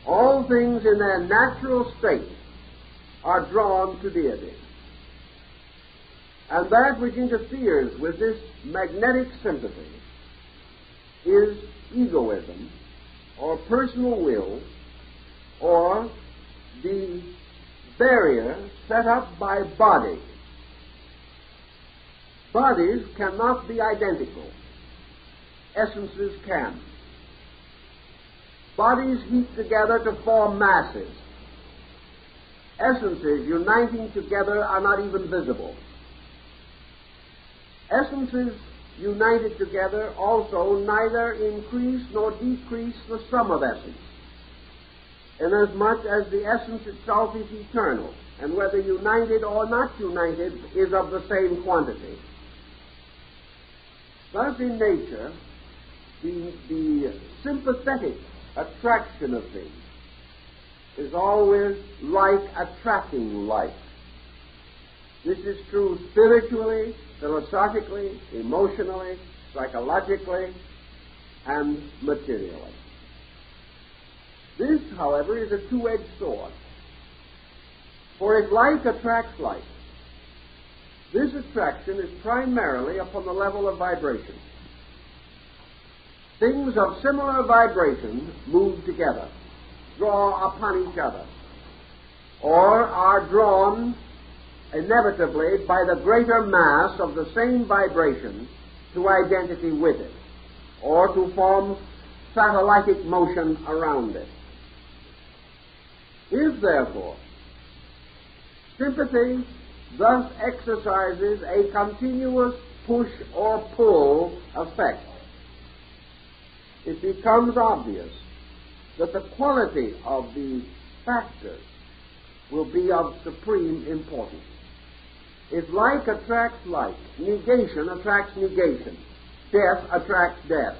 all things in their natural state are drawn to deity. And that which interferes with this magnetic sympathy is egoism, or personal will, or the barrier set up by bodies. Bodies cannot be identical. Essences can. Bodies heap together to form masses. Essences uniting together are not even visible. Essences united together also neither increase nor decrease the sum of essence, inasmuch as the essence itself is eternal, and whether united or not united is of the same quantity. Thus, in nature, the sympathetic attraction of things is always like attracting like. This is true spiritually, philosophically, emotionally, psychologically, and materially. This, however, is a two-edged sword. For if like attracts like, this attraction is primarily upon the level of vibration. Things of similar vibration move together, draw upon each other, or are drawn inevitably by the greater mass of the same vibration to identity with it, or to form satellitic motion around it. If, therefore, sympathy thus exercises a continuous push or pull effect, it becomes obvious that the quality of the factors will be of supreme importance. If like attracts like, negation attracts negation, death attracts death.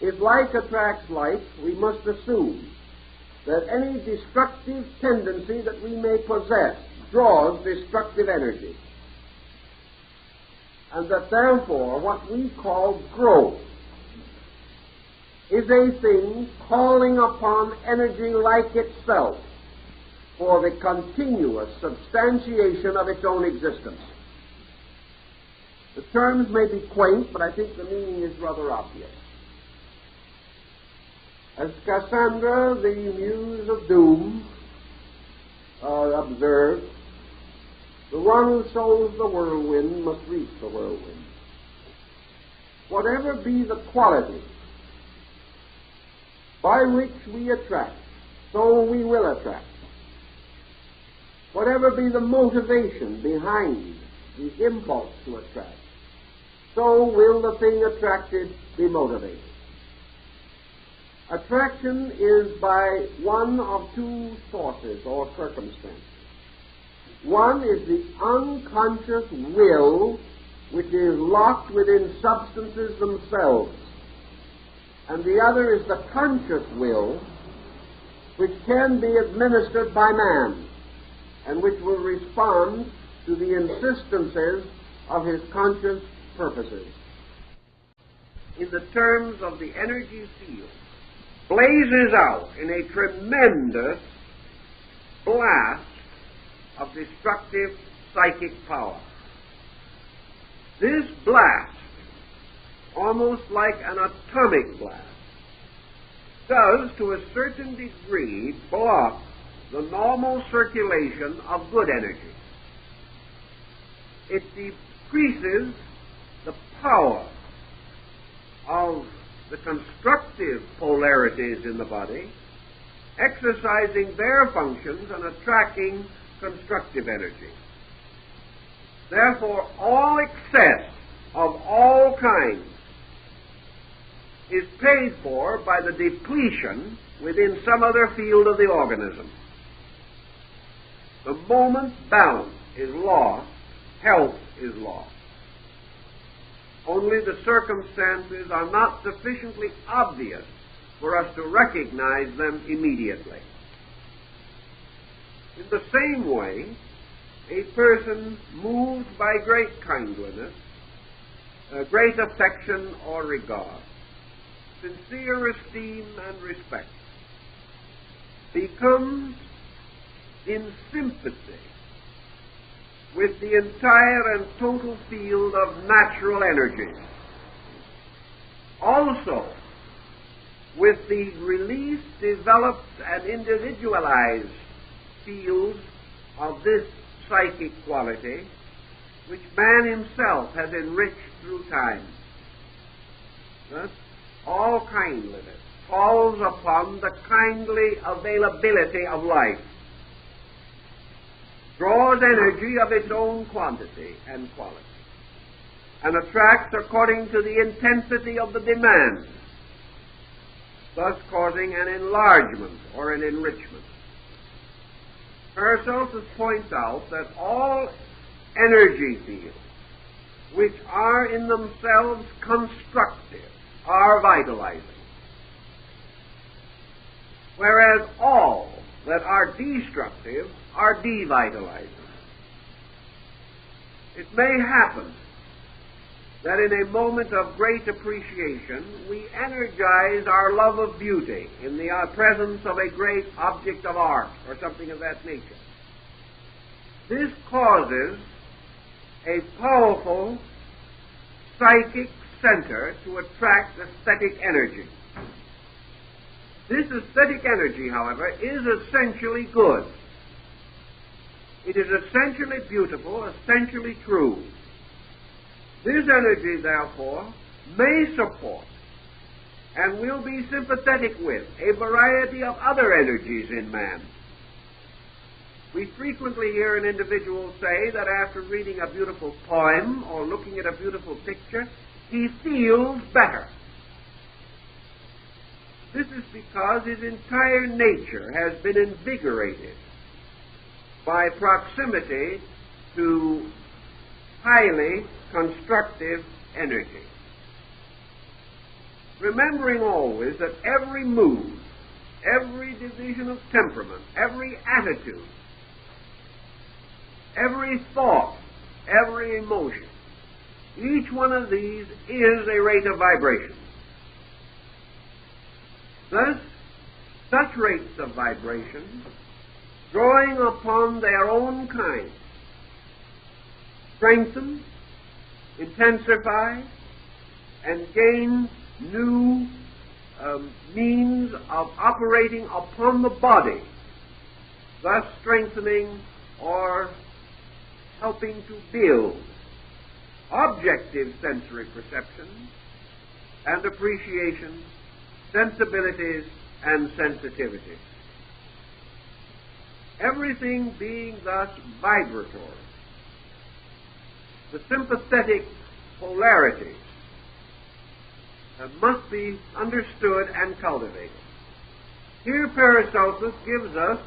If like attracts like, we must assume that any destructive tendency that we may possess draws destructive energy, and that therefore what we call growth is a thing calling upon energy like itself for the continuous substantiation of its own existence. The terms may be quaint, but I think the meaning is rather obvious. As Cassandra, the muse of doom, observed, the one who sows the whirlwind must reap the whirlwind. Whatever be the quality by which we attract, so we will attract. Whatever be the motivation behind the impulse to attract, so will the thing attracted be motivated. Attraction is by one of two sources or circumstances. One is the unconscious will, which is locked within substances themselves, and the other is the conscious will, which can be administered by man, and which will respond to the insistences of his conscious purposes. In the terms of the energy field, blazes out in a tremendous blast of destructive psychic power. This blast, almost like an atomic blast, does to a certain degree block the normal circulation of good energy. It decreases the power of the constructive polarities in the body, exercising their functions and attracting constructive energy. Therefore, all excess of all kinds is paid for by the depletion within some other field of the organism. The moment balance is lost, health is lost. Only the circumstances are not sufficiently obvious for us to recognize them immediately. In the same way, a person moved by great kindliness, great affection or regard, sincere esteem and respect, becomes in sympathy with the entire and total field of natural energy. Also, with the released, developed, and individualized fields of this psychic quality, which man himself has enriched through time. Thus, all kindliness calls upon the kindly availability of life, draws energy of its own quantity and quality, and attracts according to the intensity of the demand, thus causing an enlargement or an enrichment. Paracelsus points out that all energy fields which are in themselves constructive are vitalizing, whereas all that are destructive are devitalizing. It may happen that in a moment of great appreciation we energize our love of beauty in the presence of a great object of art or something of that nature. This causes a powerful psychic center to attract aesthetic energy. This aesthetic energy, however, is essentially good. It is essentially beautiful, essentially true. This energy, therefore, may support and will be sympathetic with a variety of other energies in man. We frequently hear an individual say that after reading a beautiful poem or looking at a beautiful picture, he feels better. This is because his entire nature has been invigorated by proximity to highly constructive energy. Remembering always that every mood, every division of temperament, every attitude, every thought, every emotion, each one of these is a rate of vibration. Thus, such rates of vibration, drawing upon their own kind, strengthen, intensify, and gain new means of operating upon the body, thus strengthening or helping to build objective sensory perception and appreciation, sensibilities, and sensitivities. Everything being thus vibratory, the sympathetic polarities must be understood and cultivated. Here Paracelsus gives us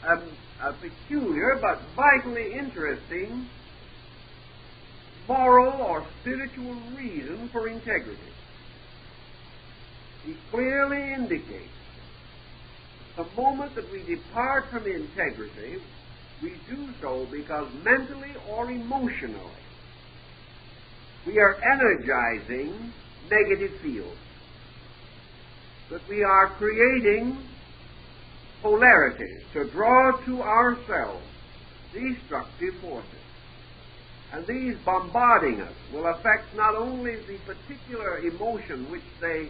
a peculiar but vitally interesting moral or spiritual reason for integrity. He clearly indicates the moment that we depart from integrity, we do so because mentally or emotionally we are energizing negative fields, that we are creating polarities to draw to ourselves destructive forces. And these bombarding us will affect not only the particular emotion which they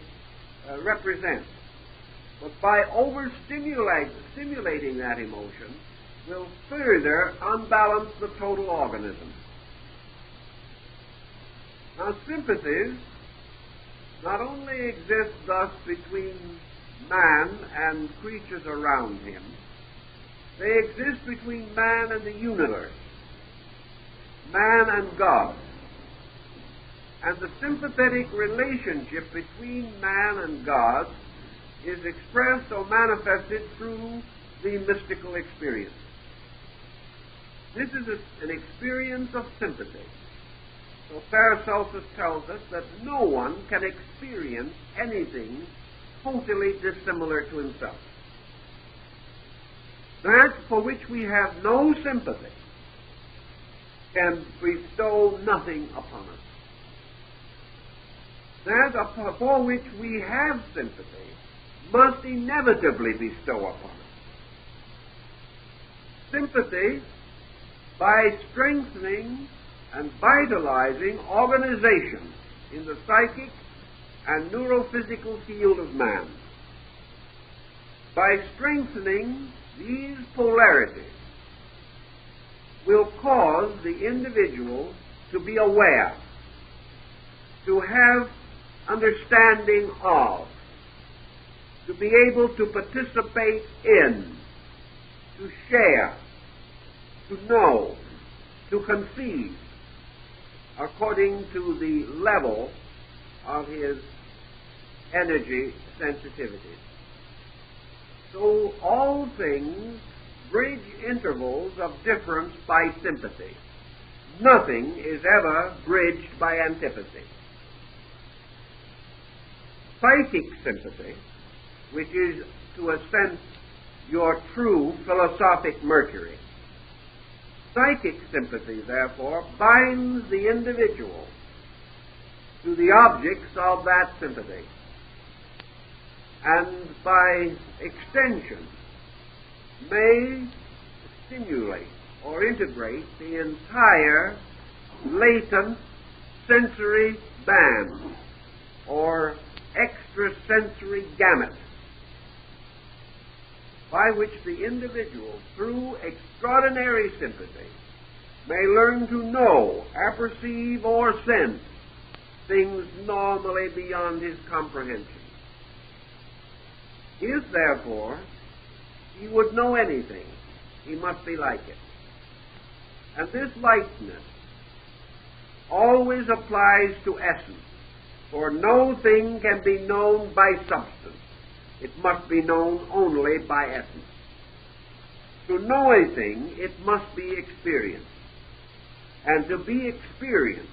represent, but by overstimulating that emotion will further unbalance the total organism. Now, sympathies not only exist thus between man and creatures around him, they exist between man and the universe, man and God. And the sympathetic relationship between man and God is expressed or manifested through the mystical experience. This is an experience of sympathy. So Paracelsus tells us that no one can experience anything totally dissimilar to himself. That for which we have no sympathy can bestow nothing upon us. That for which we have sympathy must inevitably bestow upon us. Sympathy, by strengthening and vitalizing organization in the psychic and neurophysical field of man. By strengthening these polarities will cause the individual to be aware, to have understanding of, to be able to participate in, to share, to know, to conceive, according to the level of his energy sensitivity. So all things bridge intervals of difference by sympathy. Nothing is ever bridged by antipathy. Psychic sympathy, which is to a sense your true philosophic mercury, psychic sympathy, therefore, binds the individual to the objects of that sympathy, and by extension may stimulate or integrate the entire latent sensory band or extrasensory gamut, by which the individual, through extraordinary sympathy, may learn to know, apperceive, or sense things normally beyond his comprehension. If, therefore, he would know anything, he must be like it. And this likeness always applies to essence, for no thing can be known by substance. It must be known only by essence. To know a thing, it must be experienced. And to be experienced,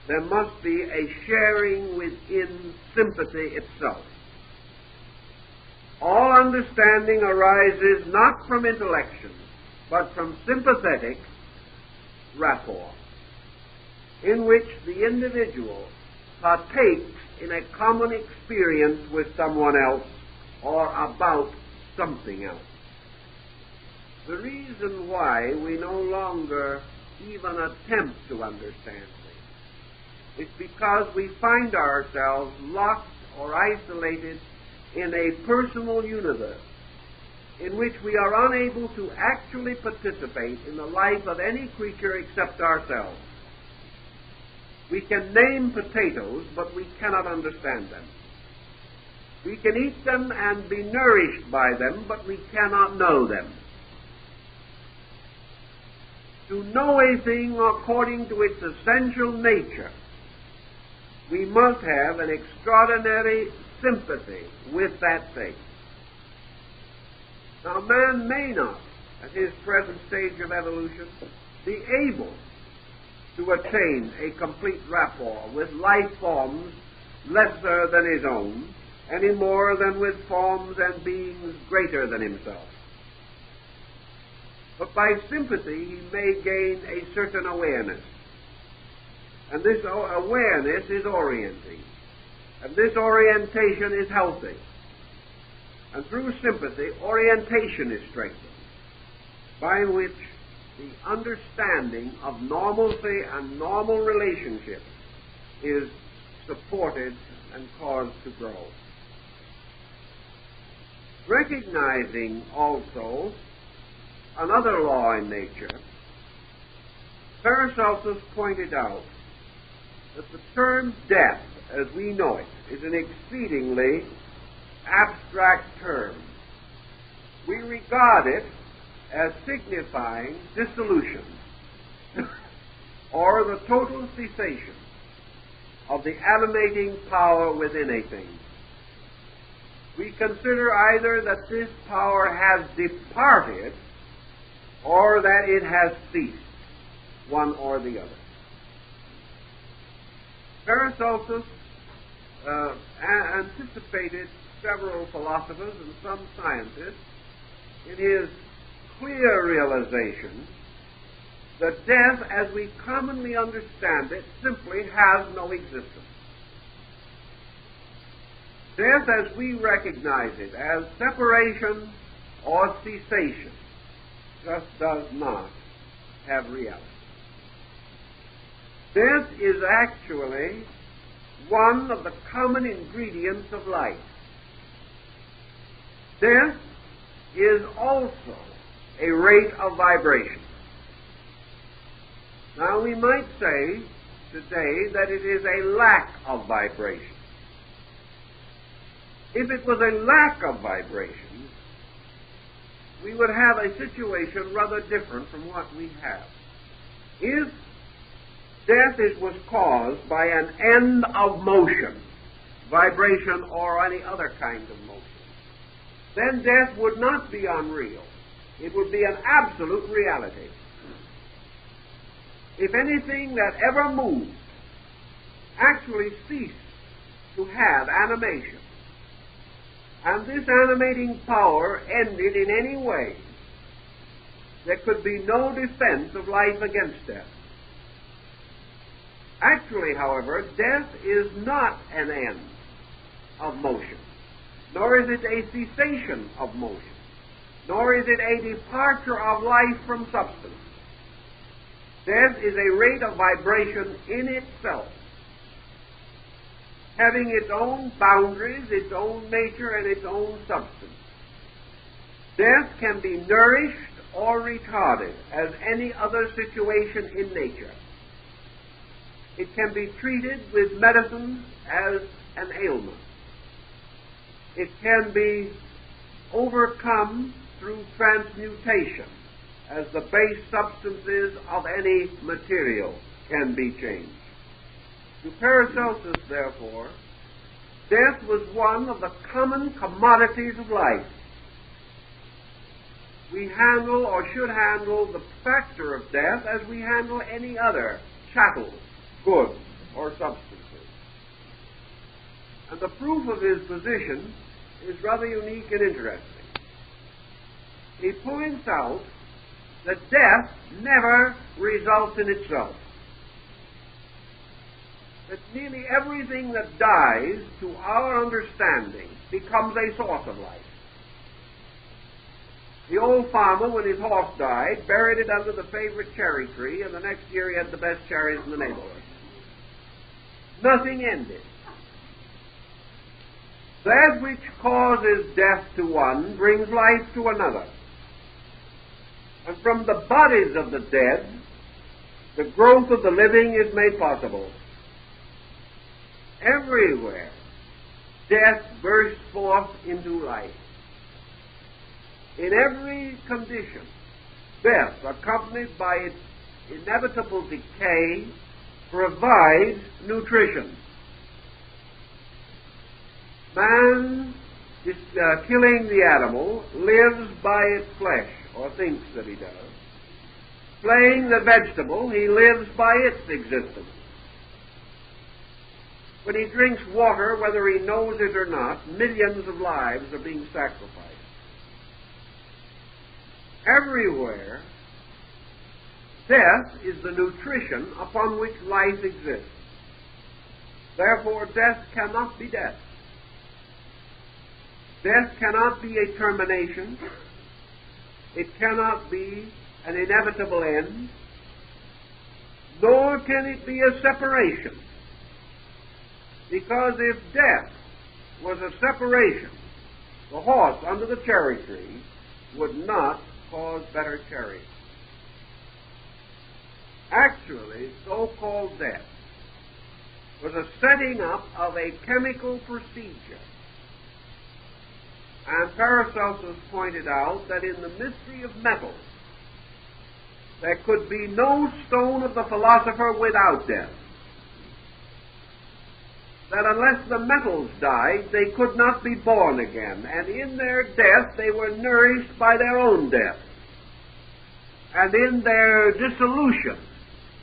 there must be a sharing within sympathy itself. All understanding arises not from intellection, but from sympathetic rapport, in which the individual partakes in a common experience with someone else or about something else. The reason why we no longer even attempt to understand things is because we find ourselves locked or isolated in a personal universe in which we are unable to actually participate in the life of any creature except ourselves. We can name potatoes, but we cannot understand them. We can eat them and be nourished by them, but we cannot know them. To know a thing according to its essential nature, we must have an extraordinary sympathy with that thing. Now, man may not, at his present stage of evolution, be able to attain a complete rapport with life forms lesser than his own, any more than with forms and beings greater than himself. But by sympathy he may gain a certain awareness. And this awareness is orienting. And this orientation is healthy. And through sympathy, orientation is strengthened, by which the understanding of normalcy and normal relationships is supported and caused to grow. Recognizing also another law in nature, Paracelsus pointed out that the term death, as we know it, is an exceedingly abstract term. We regard it as signifying dissolution or the total cessation of the animating power within a thing. We consider either that this power has departed or that it has ceased, one or the other. Paracelsus anticipated several philosophers and some scientists in his clear realization that death, as we commonly understand it, simply has no existence. Death, as we recognize it, as separation or cessation, just does not have reality. Death is actually one of the common ingredients of life. Death is also a rate of vibration. Now, we might say today that it is a lack of vibration. If it was a lack of vibration, we would have a situation rather different from what we have. If death was caused by an end of motion, vibration or any other kind of motion, then death would not be unreal. It would be an absolute reality. If anything that ever moved actually ceased to have animation, and this animating power ended in any way, there could be no defense of life against death. Actually, however, death is not an end of motion, nor is it a cessation of motion, nor is it a departure of life from substance. Death is a rate of vibration in itself, having its own boundaries, its own nature, and its own substance. Death can be nourished or retarded as any other situation in nature. It can be treated with medicine as an ailment. It can be overcome through transmutation, as the base substances of any material can be changed. To Paracelsus, therefore, death was one of the common commodities of life. We handle, or should handle, the factor of death as we handle any other chattel, goods, or substances. And the proof of his position is rather unique and interesting. He points out that death never results in itself. That nearly everything that dies, to our understanding, becomes a source of life. The old farmer, when his horse died, buried it under the favorite cherry tree, and the next year he had the best cherries in the neighborhood. Nothing ended. That which causes death to one brings life to another. And from the bodies of the dead, the growth of the living is made possible. Everywhere, death bursts forth into life. In every condition, death, accompanied by its inevitable decay, provides nutrition. Man, killing the animal, lives by its flesh, or thinks that he does. Slaying the vegetable, he lives by its existence. When he drinks water, whether he knows it or not, millions of lives are being sacrificed. Everywhere, death is the nutrition upon which life exists. Therefore, death cannot be death. Death cannot be a termination. It cannot be an inevitable end. Nor can it be a separation. Because if death was a separation, the horse under the cherry tree would not cause better cherries. Actually, so-called death was a setting up of a chemical procedure. And Paracelsus pointed out that in the mystery of metals, there could be no stone of the philosopher without death. That unless the metals died, they could not be born again, and in their death they were nourished by their own death. And in their dissolution,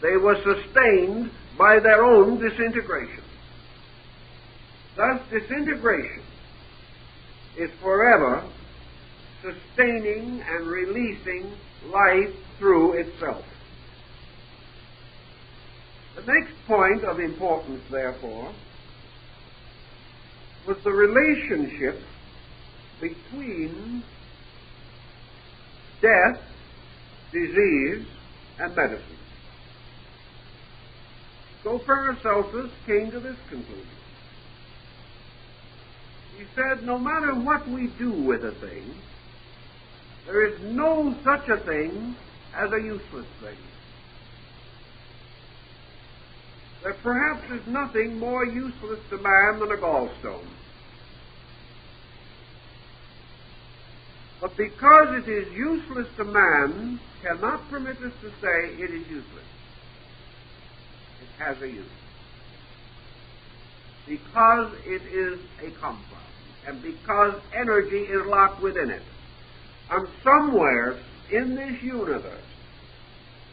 they were sustained by their own disintegration. Thus, disintegration is forever sustaining and releasing life through itself. The next point of importance, therefore, was the relationship between death, disease, and medicine. So Paracelsus came to this conclusion. He said, no matter what we do with a thing, there is no such a thing as a useless thing. There perhaps is nothing more useless to man than a gallstone. But because it is useless to man, cannot permit us to say it is useless. It has a use. Because it is a compound, and because energy is locked within it. And somewhere in this universe,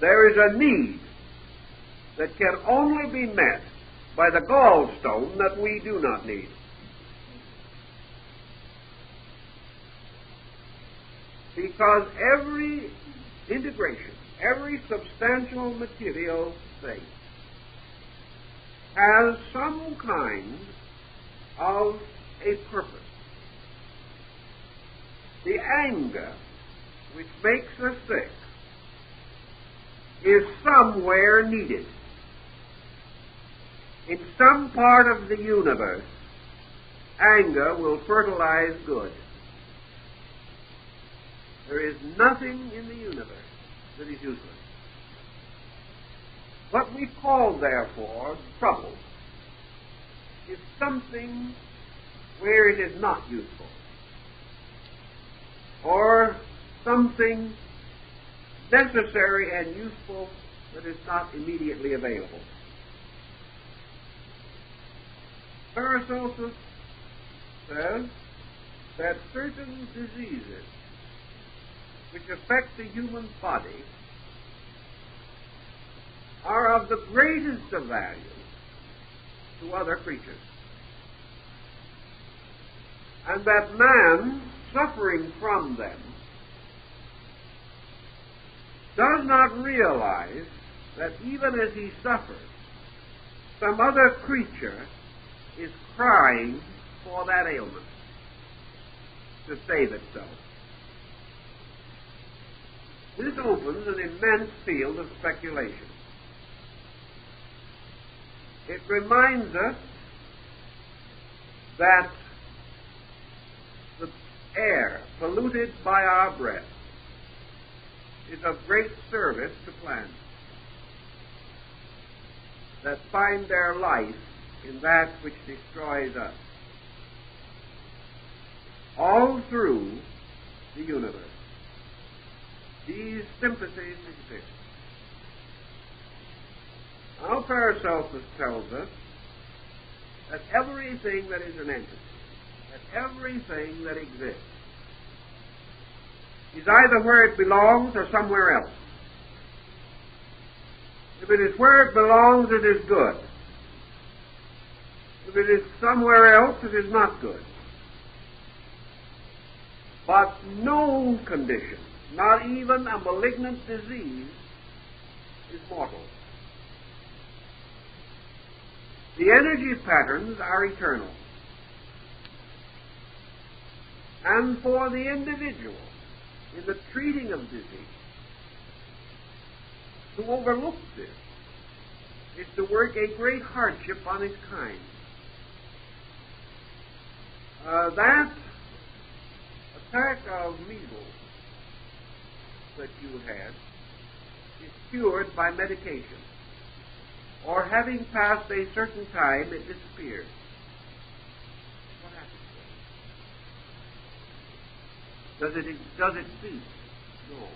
there is a need that can only be met by the gallstone that we do not need. Because every integration, every substantial material thing has some kind of a purpose. The anger which makes us sick is somewhere needed. In some part of the universe, anger will fertilize good. There is nothing in the universe that is useless. What we call, therefore, trouble is something where it is not useful, or something necessary and useful that is not immediately available. Paracelsus says that certain diseases which affect the human body are of the greatest of value to other creatures, and that man, suffering from them, does not realize that even as he suffers, some other creature is crying for that ailment to save itself. This opens an immense field of speculation. It reminds us that the air polluted by our breath is of great service to plants that find their life in that which destroys us. All through the universe, these sympathies exist. Now Paracelsus tells us that everything that is an entity, that everything that exists, is either where it belongs or somewhere else. If it is where it belongs, it is good. If it is somewhere else, it is not good. But no condition, not even a malignant disease, is mortal. The energy patterns are eternal. And for the individual, in the treating of disease, to overlook this is to work a great hardship on his kind. That attack of measles that you had is cured by medication, or having passed a certain time, it disappears. What happens then? Does it cease? No.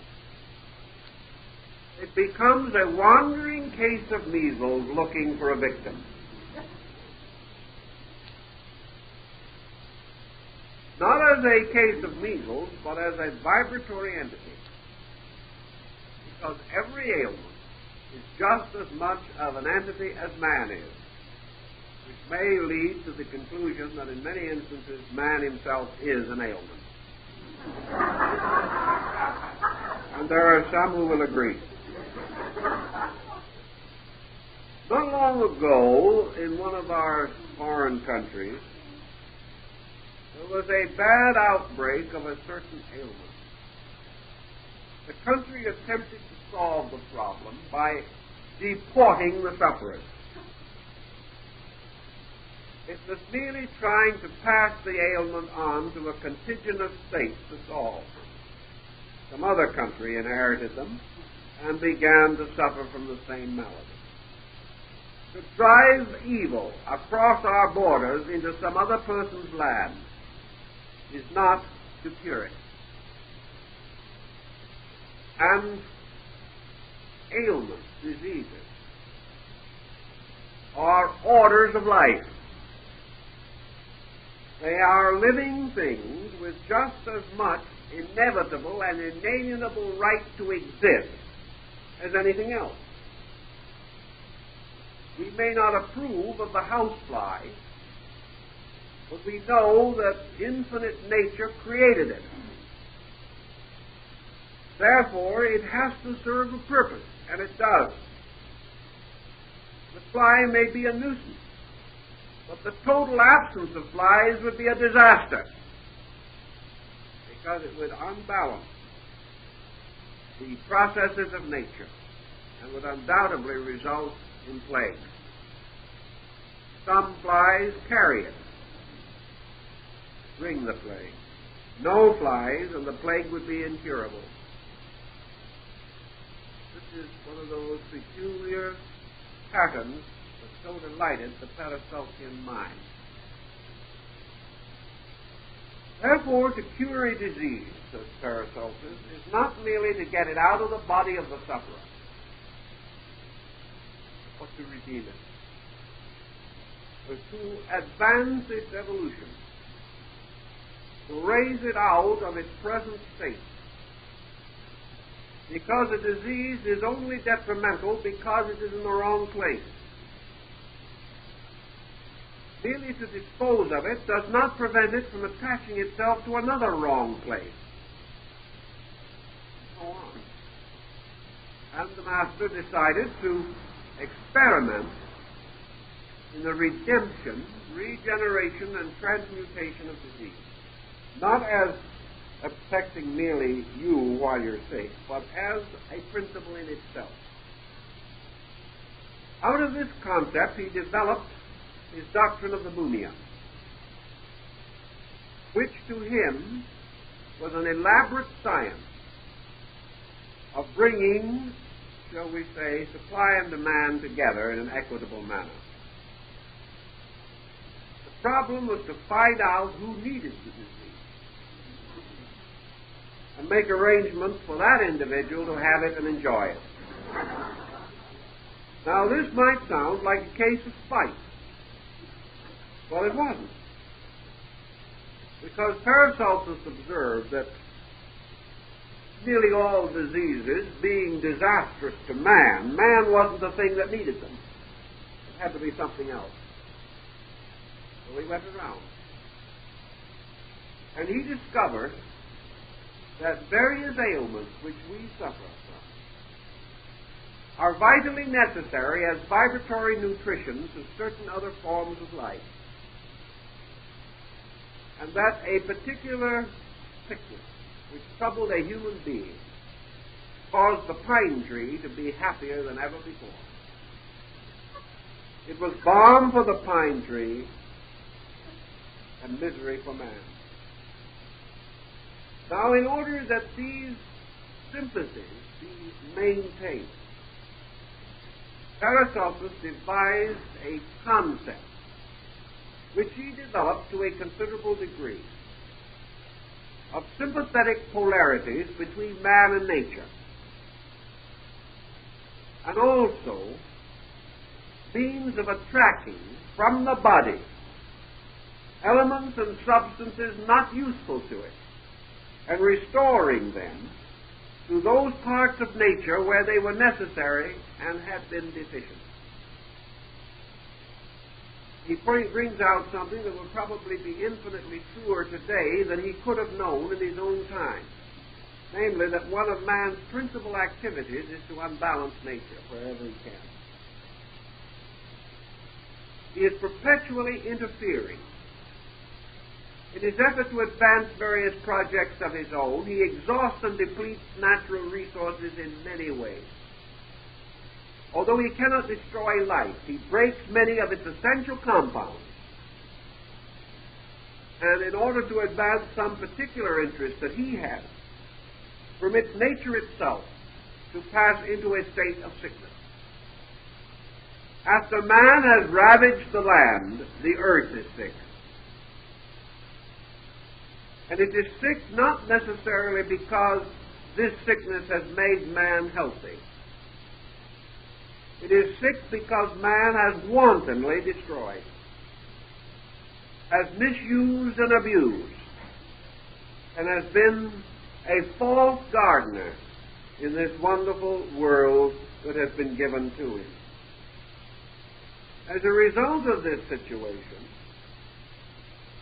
It becomes a wandering case of measles looking for a victim. Not as a case of measles, but as a vibratory entity. Because every ailment is just as much of an entity as man is, which may lead to the conclusion that in many instances man himself is an ailment. And there are some who will agree. Not long ago, in one of our foreign countries, there was a bad outbreak of a certain ailment. The country attempted to solve the problem by deporting the sufferers. It was merely trying to pass the ailment on to a contigenous state to solve. Some other country inherited them and began to suffer from the same malady. To drive evil across our borders into some other person's land is not to cure it. And ailments, diseases, are orders of life. They are living things with just as much inevitable and inalienable right to exist as anything else. We may not approve of the housefly, but we know that infinite nature created it. Therefore, it has to serve a purpose, and it does. The fly may be a nuisance, but the total absence of flies would be a disaster, because it would unbalance the processes of nature and would undoubtedly result in plague. Some flies carry it, bring the plague. No flies, and the plague would be incurable. This is one of those peculiar patterns that so delighted the Paracelsian mind. Therefore, to cure a disease, says Paracelsus, is not merely to get it out of the body of the sufferer, but to redeem it, or to advance its evolution, to raise it out of its present state. Because a disease is only detrimental because it is in the wrong place. Merely to dispose of it does not prevent it from attaching itself to another wrong place. Go on. And the master decided to experiment in the redemption, regeneration, and transmutation of disease. Not as affecting merely you while you're sick, but as a principle in itself. Out of this concept, he developed his doctrine of the Mumia, which to him was an elaborate science of bringing, shall we say, supply and demand together in an equitable manner. The problem was to find out who needed the disease and make arrangements for that individual to have it and enjoy it. Now, this might sound like a case of spite. Well, it wasn't. Because Paracelsus observed that nearly all diseases being disastrous to man, man wasn't the thing that needed them. It had to be something else. So he went around. And he discovered that various ailments which we suffer from are vitally necessary as vibratory nutrition to certain other forms of life. And that a particular sickness which troubled a human being caused the pine tree to be happier than ever before. It was balm for the pine tree and misery for man. Now, in order that these sympathies be maintained, Paracelsus devised a concept which he developed to a considerable degree of sympathetic polarities between man and nature, and also means of attracting from the body elements and substances not useful to it, and restoring them to those parts of nature where they were necessary and had been deficient. He brings out something that will probably be infinitely truer today than he could have known in his own time. Namely, that one of man's principal activities is to unbalance nature wherever he can. He is perpetually interfering. In his effort to advance various projects of his own, he exhausts and depletes natural resources in many ways. Although he cannot destroy life, he breaks many of its essential compounds and in order to advance some particular interest that he has, permits nature itself to pass into a state of sickness. After man has ravaged the land, the earth is sick. And it is sick not necessarily because this sickness has made man healthy. It is sick because man has wantonly destroyed, has misused and abused, and has been a false gardener in this wonderful world that has been given to him. As a result of this situation,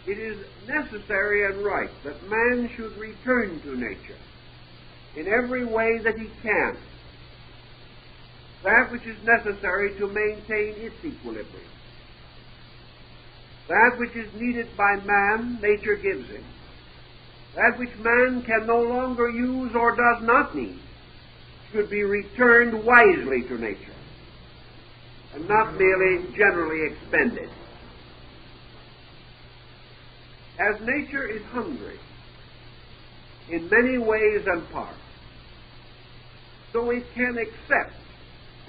it is necessary and right that man should return to nature in every way that he can, that which is necessary to maintain its equilibrium. That which is needed by man, nature gives him. That which man can no longer use or does not need should be returned wisely to nature, and not merely generally expended. As nature is hungry in many ways and parts, so it can accept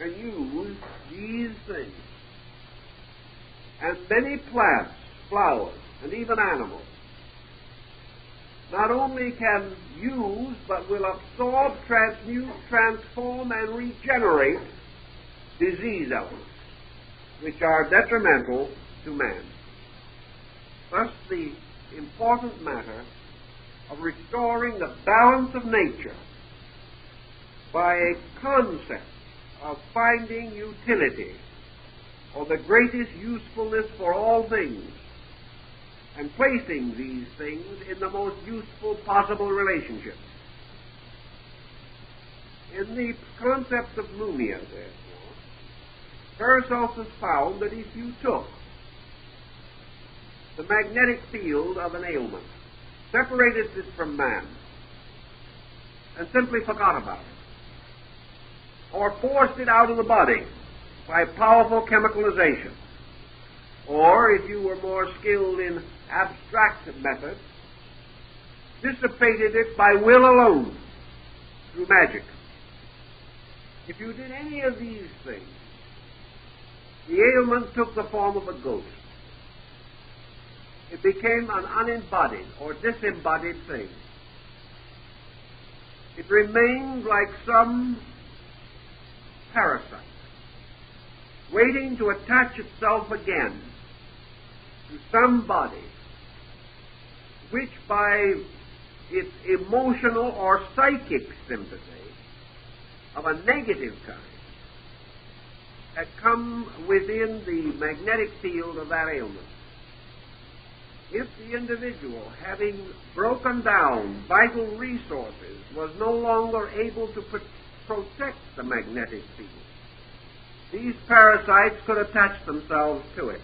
and use these things. And many plants, flowers, and even animals not only can use, but will absorb, transmute, transform, and regenerate disease elements, which are detrimental to man. Thus, the important matter of restoring the balance of nature by a concept of finding utility or the greatest usefulness for all things and placing these things in the most useful possible relationship. In the concept of lumia, therefore, Paracelsus found that if you took the magnetic field of an ailment, separated it from man, and simply forgot about it, or forced it out of the body by powerful chemicalization, or, if you were more skilled in abstract methods, dissipated it by will alone, through magic. If you did any of these things, the ailment took the form of a ghost. It became an unembodied or disembodied thing. It remained like some parasite, waiting to attach itself again to some body, which by its emotional or psychic sympathy of a negative kind had come within the magnetic field of that ailment. If the individual, having broken down vital resources, was no longer able to protect the magnetic field, these parasites could attach themselves to it.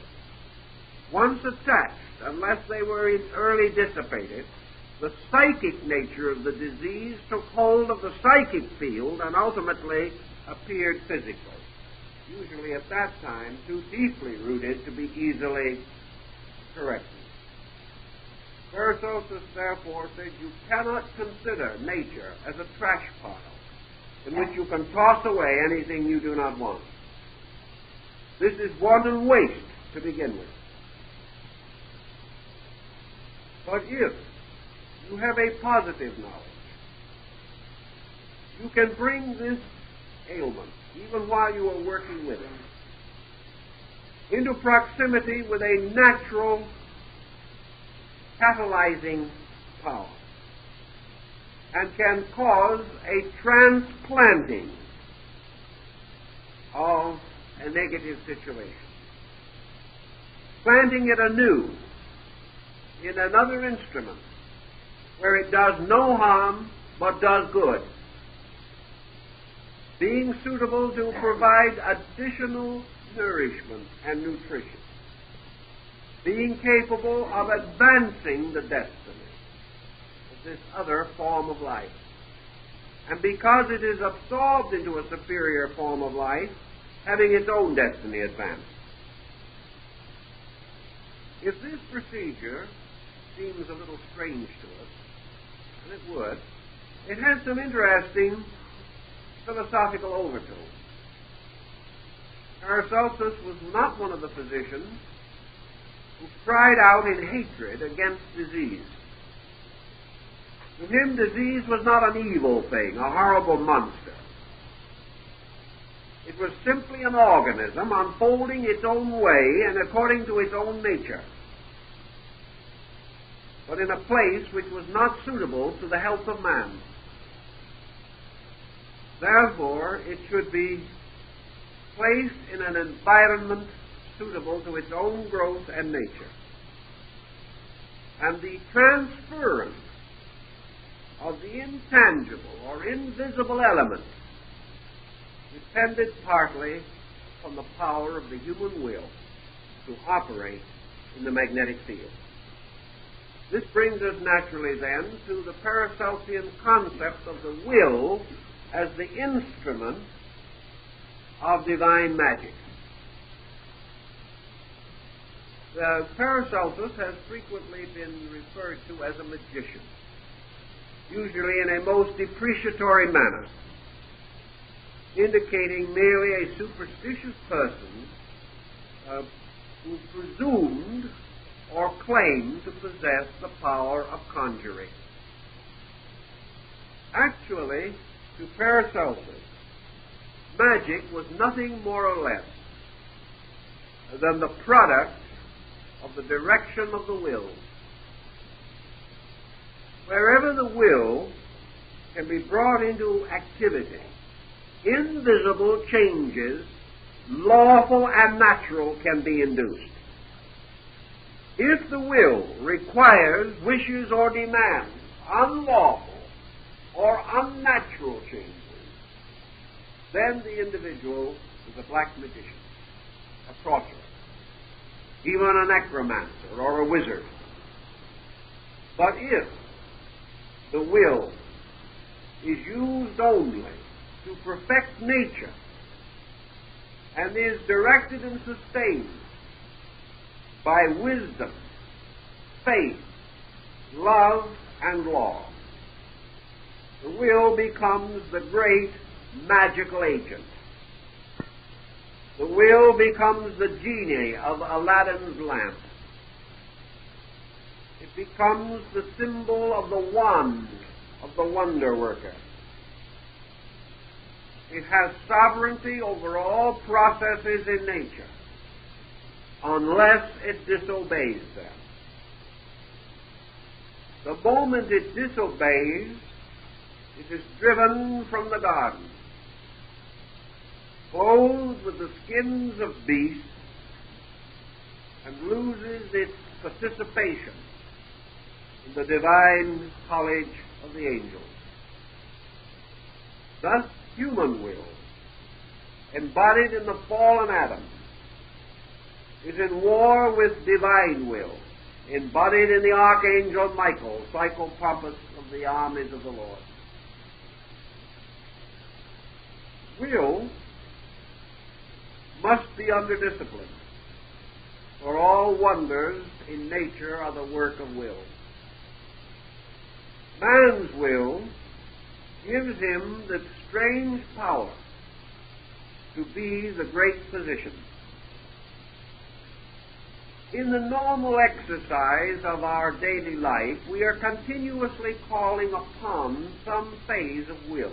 Once attached, unless they were early dissipated, the psychic nature of the disease took hold of the psychic field and ultimately appeared physical, usually at that time too deeply rooted to be easily corrected. Paracelsus therefore said you cannot consider nature as a trash pile in which you can toss away anything you do not want. This is wanton waste to begin with. But if you have a positive knowledge, you can bring this ailment, even while you are working with it, into proximity with a natural catalyzing power, and can cause a transplanting of a negative situation, planting it anew in another instrument where it does no harm but does good, being suitable to provide additional nourishment and nutrition, being capable of advancing the destiny of this other form of life. And because it is absorbed into a superior form of life, having its own destiny advanced. If this procedure seems a little strange to us, and it would, it has some interesting philosophical overtones. Paracelsus was not one of the physicians who cried out in hatred against disease. To him, disease was not an evil thing, a horrible monster. It was simply an organism unfolding its own way and according to its own nature, but in a place which was not suitable to the health of man. Therefore, it should be placed in an environment suitable to its own growth and nature. And the transference of the intangible or invisible element depended partly on the power of the human will to operate in the magnetic field. This brings us naturally then to the Paracelsian concept of the will as the instrument of divine magic. Paracelsus has frequently been referred to as a magician, usually in a most depreciatory manner, indicating merely a superstitious person who presumed or claimed to possess the power of conjuring. Actually, to Paracelsus, magic was nothing more or less than the product of the direction of the will. Wherever the will can be brought into activity, invisible changes, lawful and natural, can be induced. If the will requires, wishes, or demands unlawful or unnatural changes, then the individual is a black magician, a sorcerer, even a necromancer or a wizard. But if the will is used only to perfect nature and is directed and sustained by wisdom, faith, love, and law, the will becomes the great magical agent. The will becomes the genie of Aladdin's lamp. It becomes the symbol of the wand of the wonder worker. It has sovereignty over all processes in nature, unless it disobeys them. The moment it disobeys, it is driven from the garden, clothed with the skins of beasts, and loses its participation in the divine college of the angels. Thus, human will, embodied in the fallen Adam, is in war with divine will, embodied in the archangel Michael, psychopompus of the armies of the Lord. Will must be under discipline, for all wonders in nature are the work of will. Man's will gives him the strange power to be the great physician. In the normal exercise of our daily life, we are continuously calling upon some phase of will.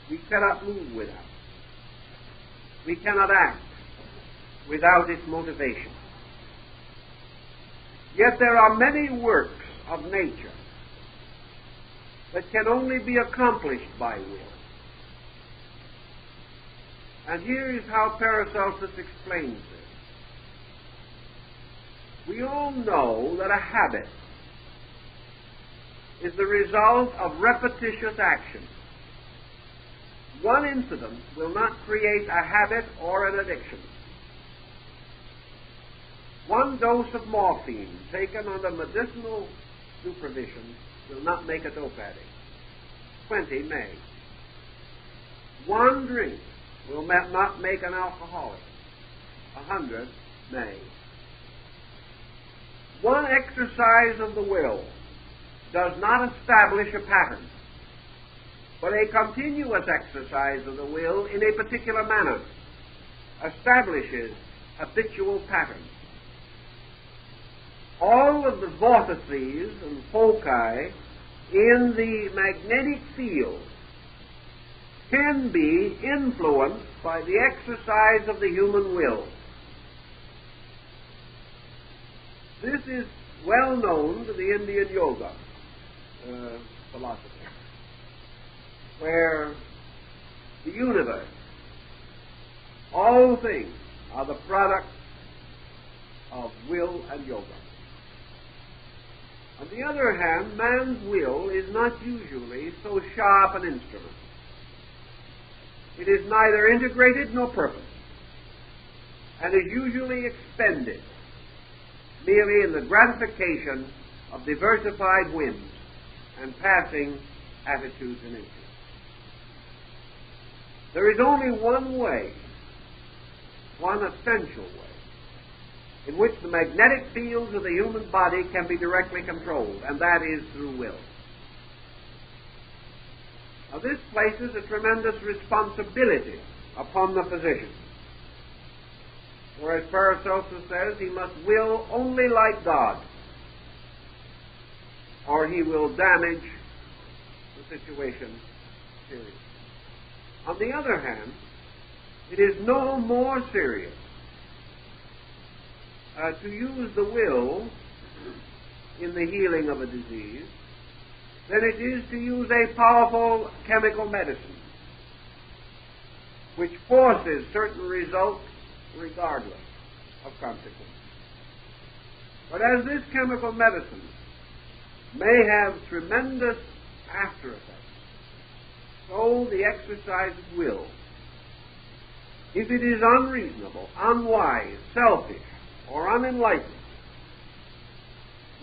We cannot move without. We cannot act without its motivation. Yet there are many works of nature that can only be accomplished by will. And here is how Paracelsus explains this. We all know that a habit is the result of repetitious action. One incident will not create a habit or an addiction. One dose of morphine taken under medicinal supervision will not make a dope addict. 20 may. One drink will not make an alcoholic. 100 may. one exercise of the will does not establish a pattern, but a continuous exercise of the will in a particular manner establishes habitual patterns. All of the vortices and foci in the magnetic field can be influenced by the exercise of the human will. This is well known to the Indian yoga philosophy, where the universe, all things, are the product of will and yoga. On the other hand, man's will is not usually so sharp an instrument. It is neither integrated nor perfect, and is usually expended merely in the gratification of diversified whims and passing attitudes and interests. There is only one way, one essential way, in which the magnetic fields of the human body can be directly controlled, and that is through will. Now, this places a tremendous responsibility upon the physician. For as Paracelsus says, he must will only like God, or he will damage the situation seriously. On the other hand, it is no more serious to use the will in the healing of a disease than it is to use a powerful chemical medicine, which forces certain results regardless of consequences. But as this chemical medicine may have tremendous after effects, so the exercise of will, if it is unreasonable, unwise, selfish, or unenlightened,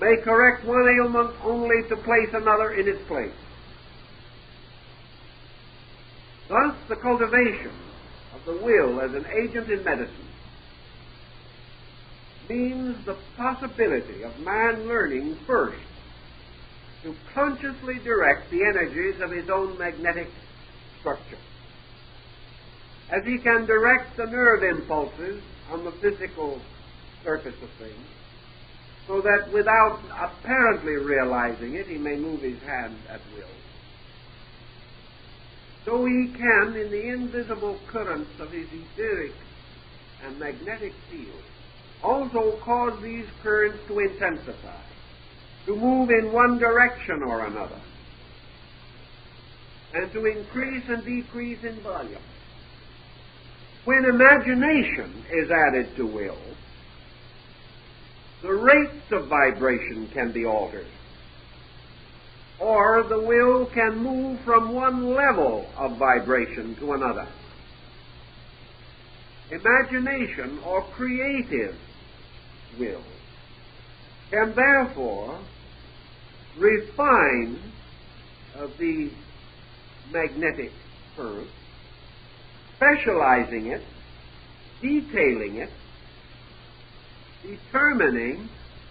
may correct one ailment only to place another in its place. Thus, the cultivation of the will as an agent in medicine means the possibility of man learning first to consciously direct the energies of his own magnetic structure, as he can direct the nerve impulses on the physical surface of things, so that without apparently realizing it, he may move his hand at will. So he can, in the invisible currents of his etheric and magnetic field, also cause these currents to intensify, to move in one direction or another, and to increase and decrease in volume. When imagination is added to will, the rates of vibration can be altered, or the will can move from one level of vibration to another. Imagination or creative will can therefore refine the magnetic current, specializing it, detailing it, determining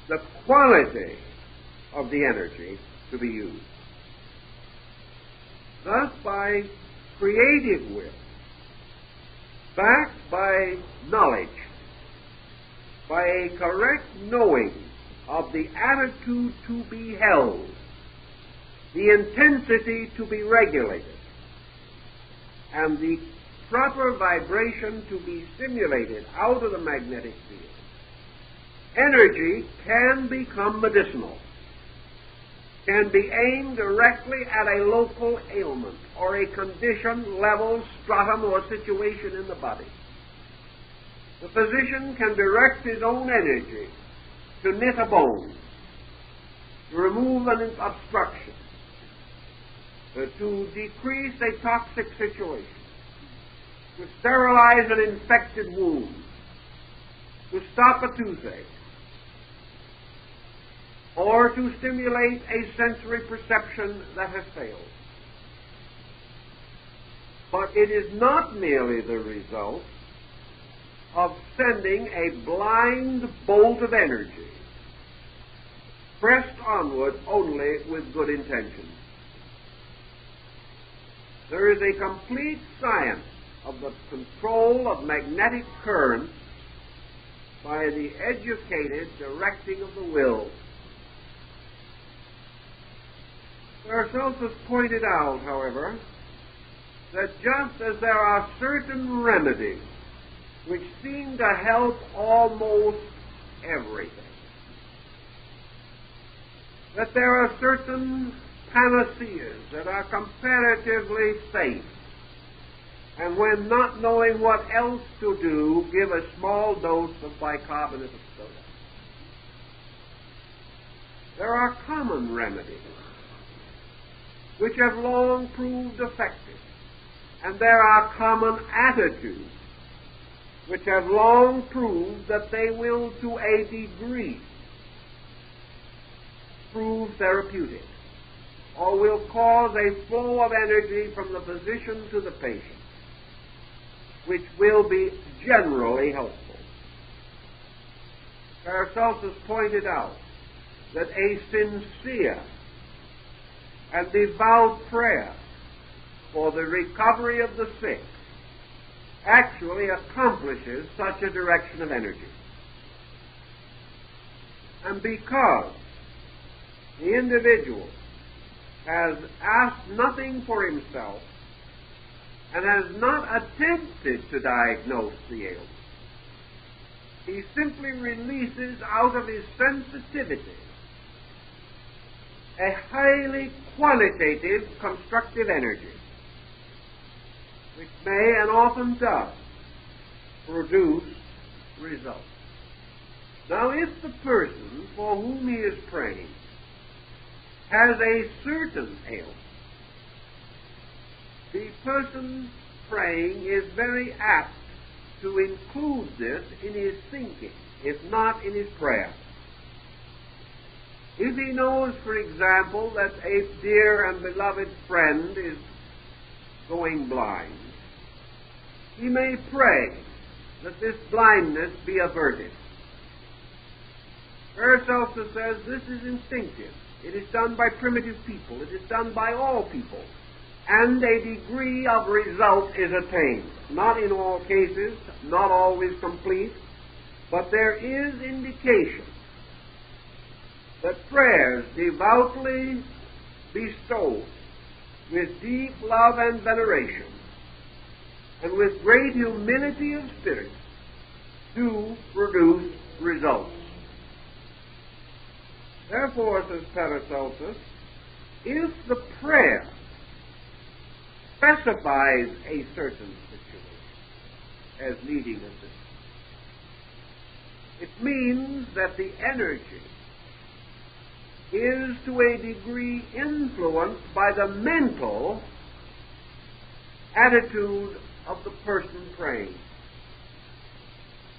the quality of the energy to be used. Thus, by creative will, backed by knowledge, by a correct knowing of the attitude to be held, the intensity to be regulated, and the proper vibration to be stimulated out of the magnetic field, energy can become medicinal, can be aimed directly at a local ailment or a condition, level, stratum, or situation in the body. The physician can direct his own energy to knit a bone, to remove an obstruction, to decrease a toxic situation, to sterilize an infected wound, to stop a toothache, or to stimulate a sensory perception that has failed. But it is not merely the result of sending a blind bolt of energy pressed onward only with good intentions. There is a complete science of the control of magnetic currents by the educated directing of the will. Paracelsus pointed out, however, that just as there are certain remedies which seem to help almost everything, that there are certain panaceas that are comparatively safe, and when not knowing what else to do, give a small dose of bicarbonate of soda. There are common remedies which have long proved effective, and there are common attitudes which have long proved that they will, to a degree, prove therapeutic, or will cause a flow of energy from the physician to the patient, which will be generally helpful. Paracelsus pointed out that a sincere and devout prayer for the recovery of the sick actually accomplishes such a direction of energy. And because the individual has asked nothing for himself and has not attempted to diagnose the ailment, he simply releases out of his sensitivity a highly qualitative constructive energy, which may and often does produce results. Now, if the person for whom he is praying has a certain ailment, the person praying is very apt to include this in his thinking, if not in his prayer. If he knows, for example, that a dear and beloved friend is going blind, he may pray that this blindness be averted. Paracelsus says this is instinctive. It is done by primitive people. It is done by all people. And a degree of result is attained. Not in all cases, not always complete, but there is indication that prayers devoutly bestowed with deep love and veneration and with great humility of spirit do produce results. Therefore, says Paracelsus, if the prayer specifies a certain situation as needing assistance, it means that the energy is to a degree influenced by the mental attitude of the person praying.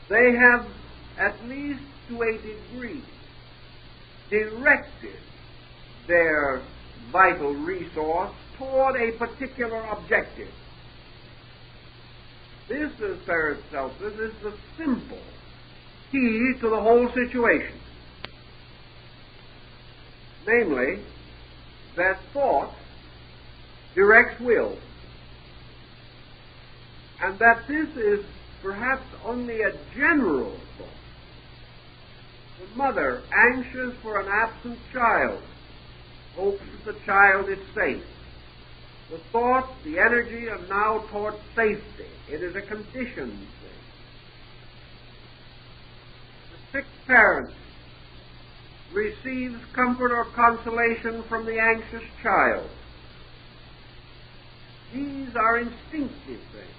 They have, at least to a degree, directed their vital resource toward a particular objective. This, as Paracelsus, is the simple key to the whole situation. Namely, that thought directs will, and that this is perhaps only a general thought. The mother, anxious for an absent child, hopes that the child is safe. The thought, the energy are now toward safety. It is a conditioned thing. The sick parent receives comfort or consolation from the anxious child. These are instinctive things.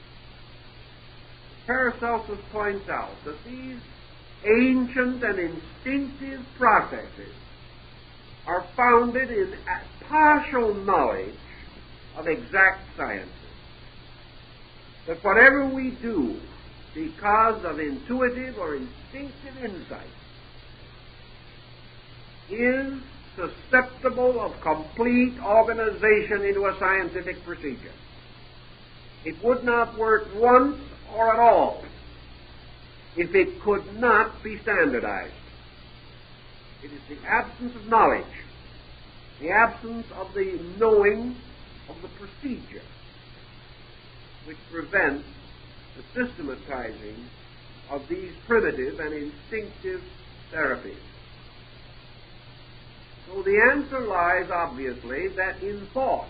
Paracelsus points out that these ancient and instinctive processes are founded in partial knowledge of exact sciences. That whatever we do because of intuitive or instinctive insight is susceptible of complete organization into a scientific procedure. It would not work once or at all if it could not be standardized. It is the absence of knowledge, the absence of the knowing of the procedure, which prevents the systematizing of these primitive and instinctive therapies. So the answer lies, obviously, that in thought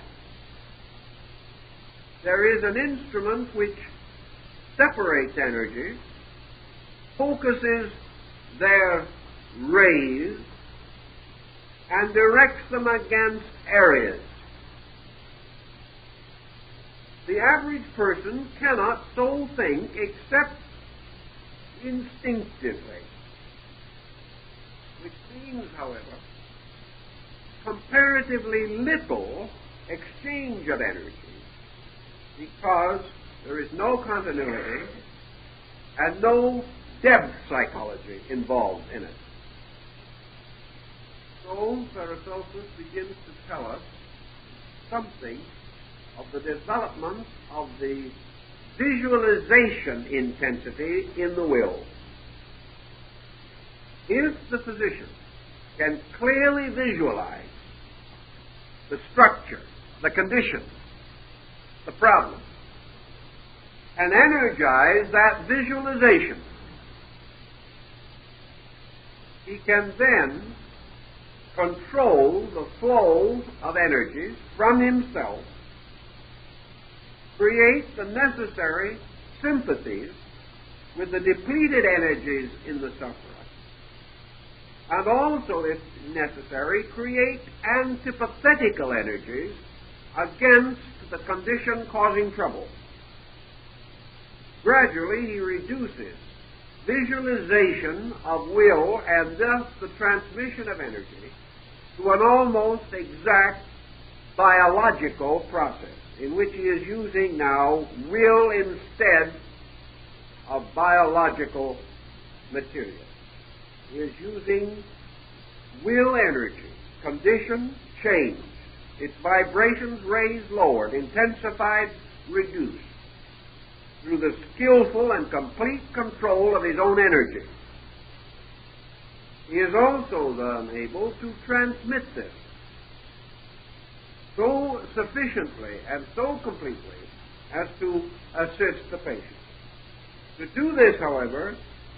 there is an instrument which separates energies, focuses their rays, and directs them against areas. The average person cannot so think except instinctively, which means, however, comparatively little exchange of energy, because there is no continuity and no depth psychology involved in it. So Paracelsus begins to tell us something of the development of the visualization intensity in the will. If the physician can clearly visualize the structure, the condition, the problem, and energize that visualization, he can then control the flow of energies from himself, create the necessary sympathies with the depleted energies in the sufferer, and also, if necessary, create antipathetical energies against the condition causing trouble. Gradually, he reduces visualization of will and thus the transmission of energy to an almost exact biological process, in which he is using now will instead of biological material. He is using will energy, condition changed, its vibrations raised, lowered, intensified, reduced, through the skillful and complete control of his own energy. He is also then able to transmit this so sufficiently and so completely as to assist the patient. To do this, however,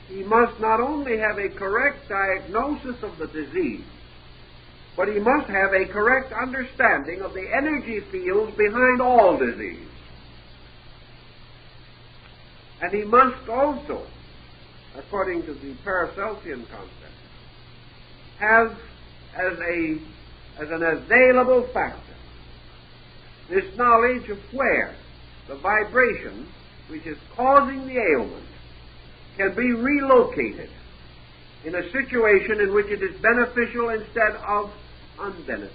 he must not only have a correct diagnosis of the disease, but he must have a correct understanding of the energy fields behind all disease. And he must also, according to the Paracelsian concept, have as an available factor this knowledge of where the vibration which is causing the ailment can be relocated in a situation in which it is beneficial instead of unbeneficial.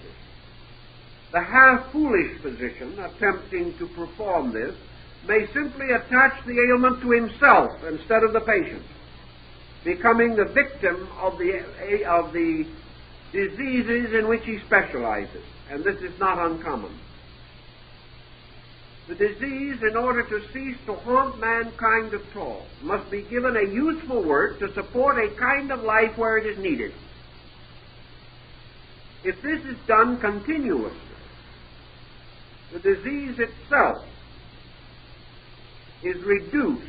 The half-foolish physician attempting to perform this may simply attach the ailment to himself instead of the patient, becoming the victim of the diseases in which he specializes, and this is not uncommon. The disease, in order to cease to haunt mankind at all, must be given a useful work to support a kind of life where it is needed. If this is done continuously, the disease itself is reduced,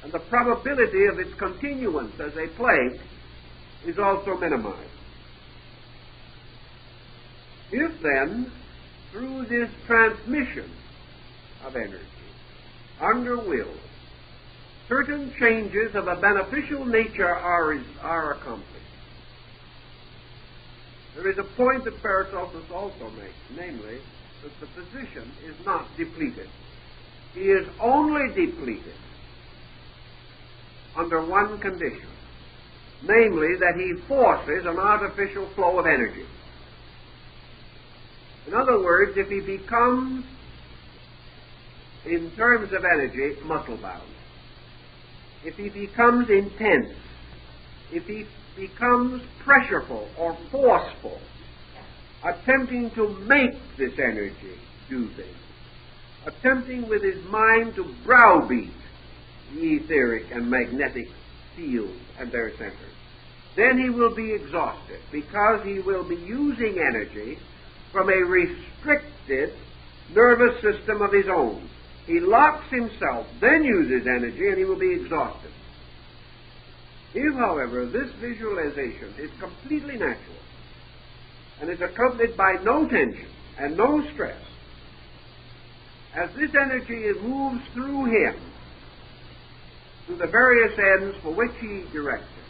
and the probability of its continuance as a plague is also minimized. If then, through this transmission of energy under will, certain changes of a beneficial nature are accomplished, there is a point that Paracelsus also makes, namely, that the physician is not depleted. He is only depleted under one condition, namely that he forces an artificial flow of energy. In other words, if he becomes, in terms of energy, muscle-bound, if he becomes intense, if he becomes pressureful or forceful, attempting to make this energy do things, attempting with his mind to browbeat the etheric and magnetic fields and their centers, then he will be exhausted, because he will be using energy from a restricted nervous system of his own. He locks himself, then uses energy, and he will be exhausted. If, however, this visualization is completely natural and is accompanied by no tension and no stress, as this energy moves through him to the various ends for which he directs it,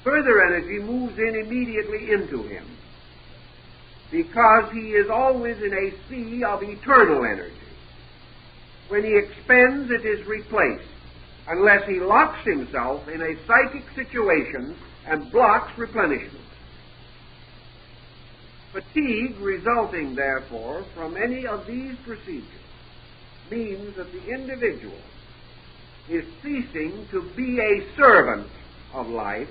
further energy moves in immediately into him, because he is always in a sea of eternal energy. When he expends, it is replaced, unless he locks himself in a psychic situation and blocks replenishment. Fatigue resulting, therefore, from any of these procedures means that the individual is ceasing to be a servant of life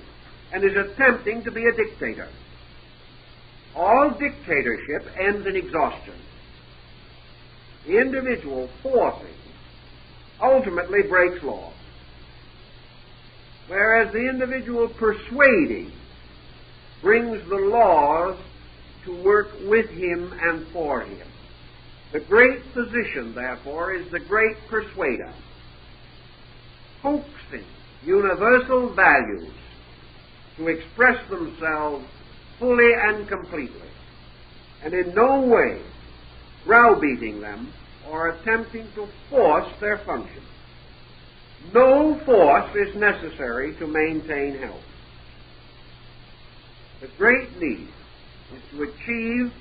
and is attempting to be a dictator. All dictatorship ends in exhaustion. The individual forcing ultimately breaks laws, whereas the individual persuading brings the laws to work with him and for him. The great physician, therefore, is the great persuader, coaxing universal values to express themselves fully and completely, and in no way browbeating them or attempting to force their function. No force is necessary to maintain health. The great need is to achieve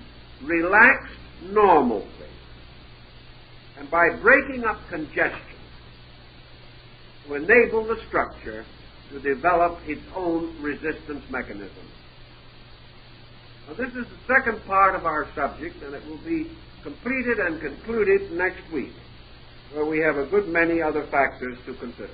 relaxed normalcy, and by breaking up congestion, to enable the structure to develop its own resistance mechanism. Now, this is the second part of our subject, and it will be completed and concluded next week, where we have a good many other factors to consider.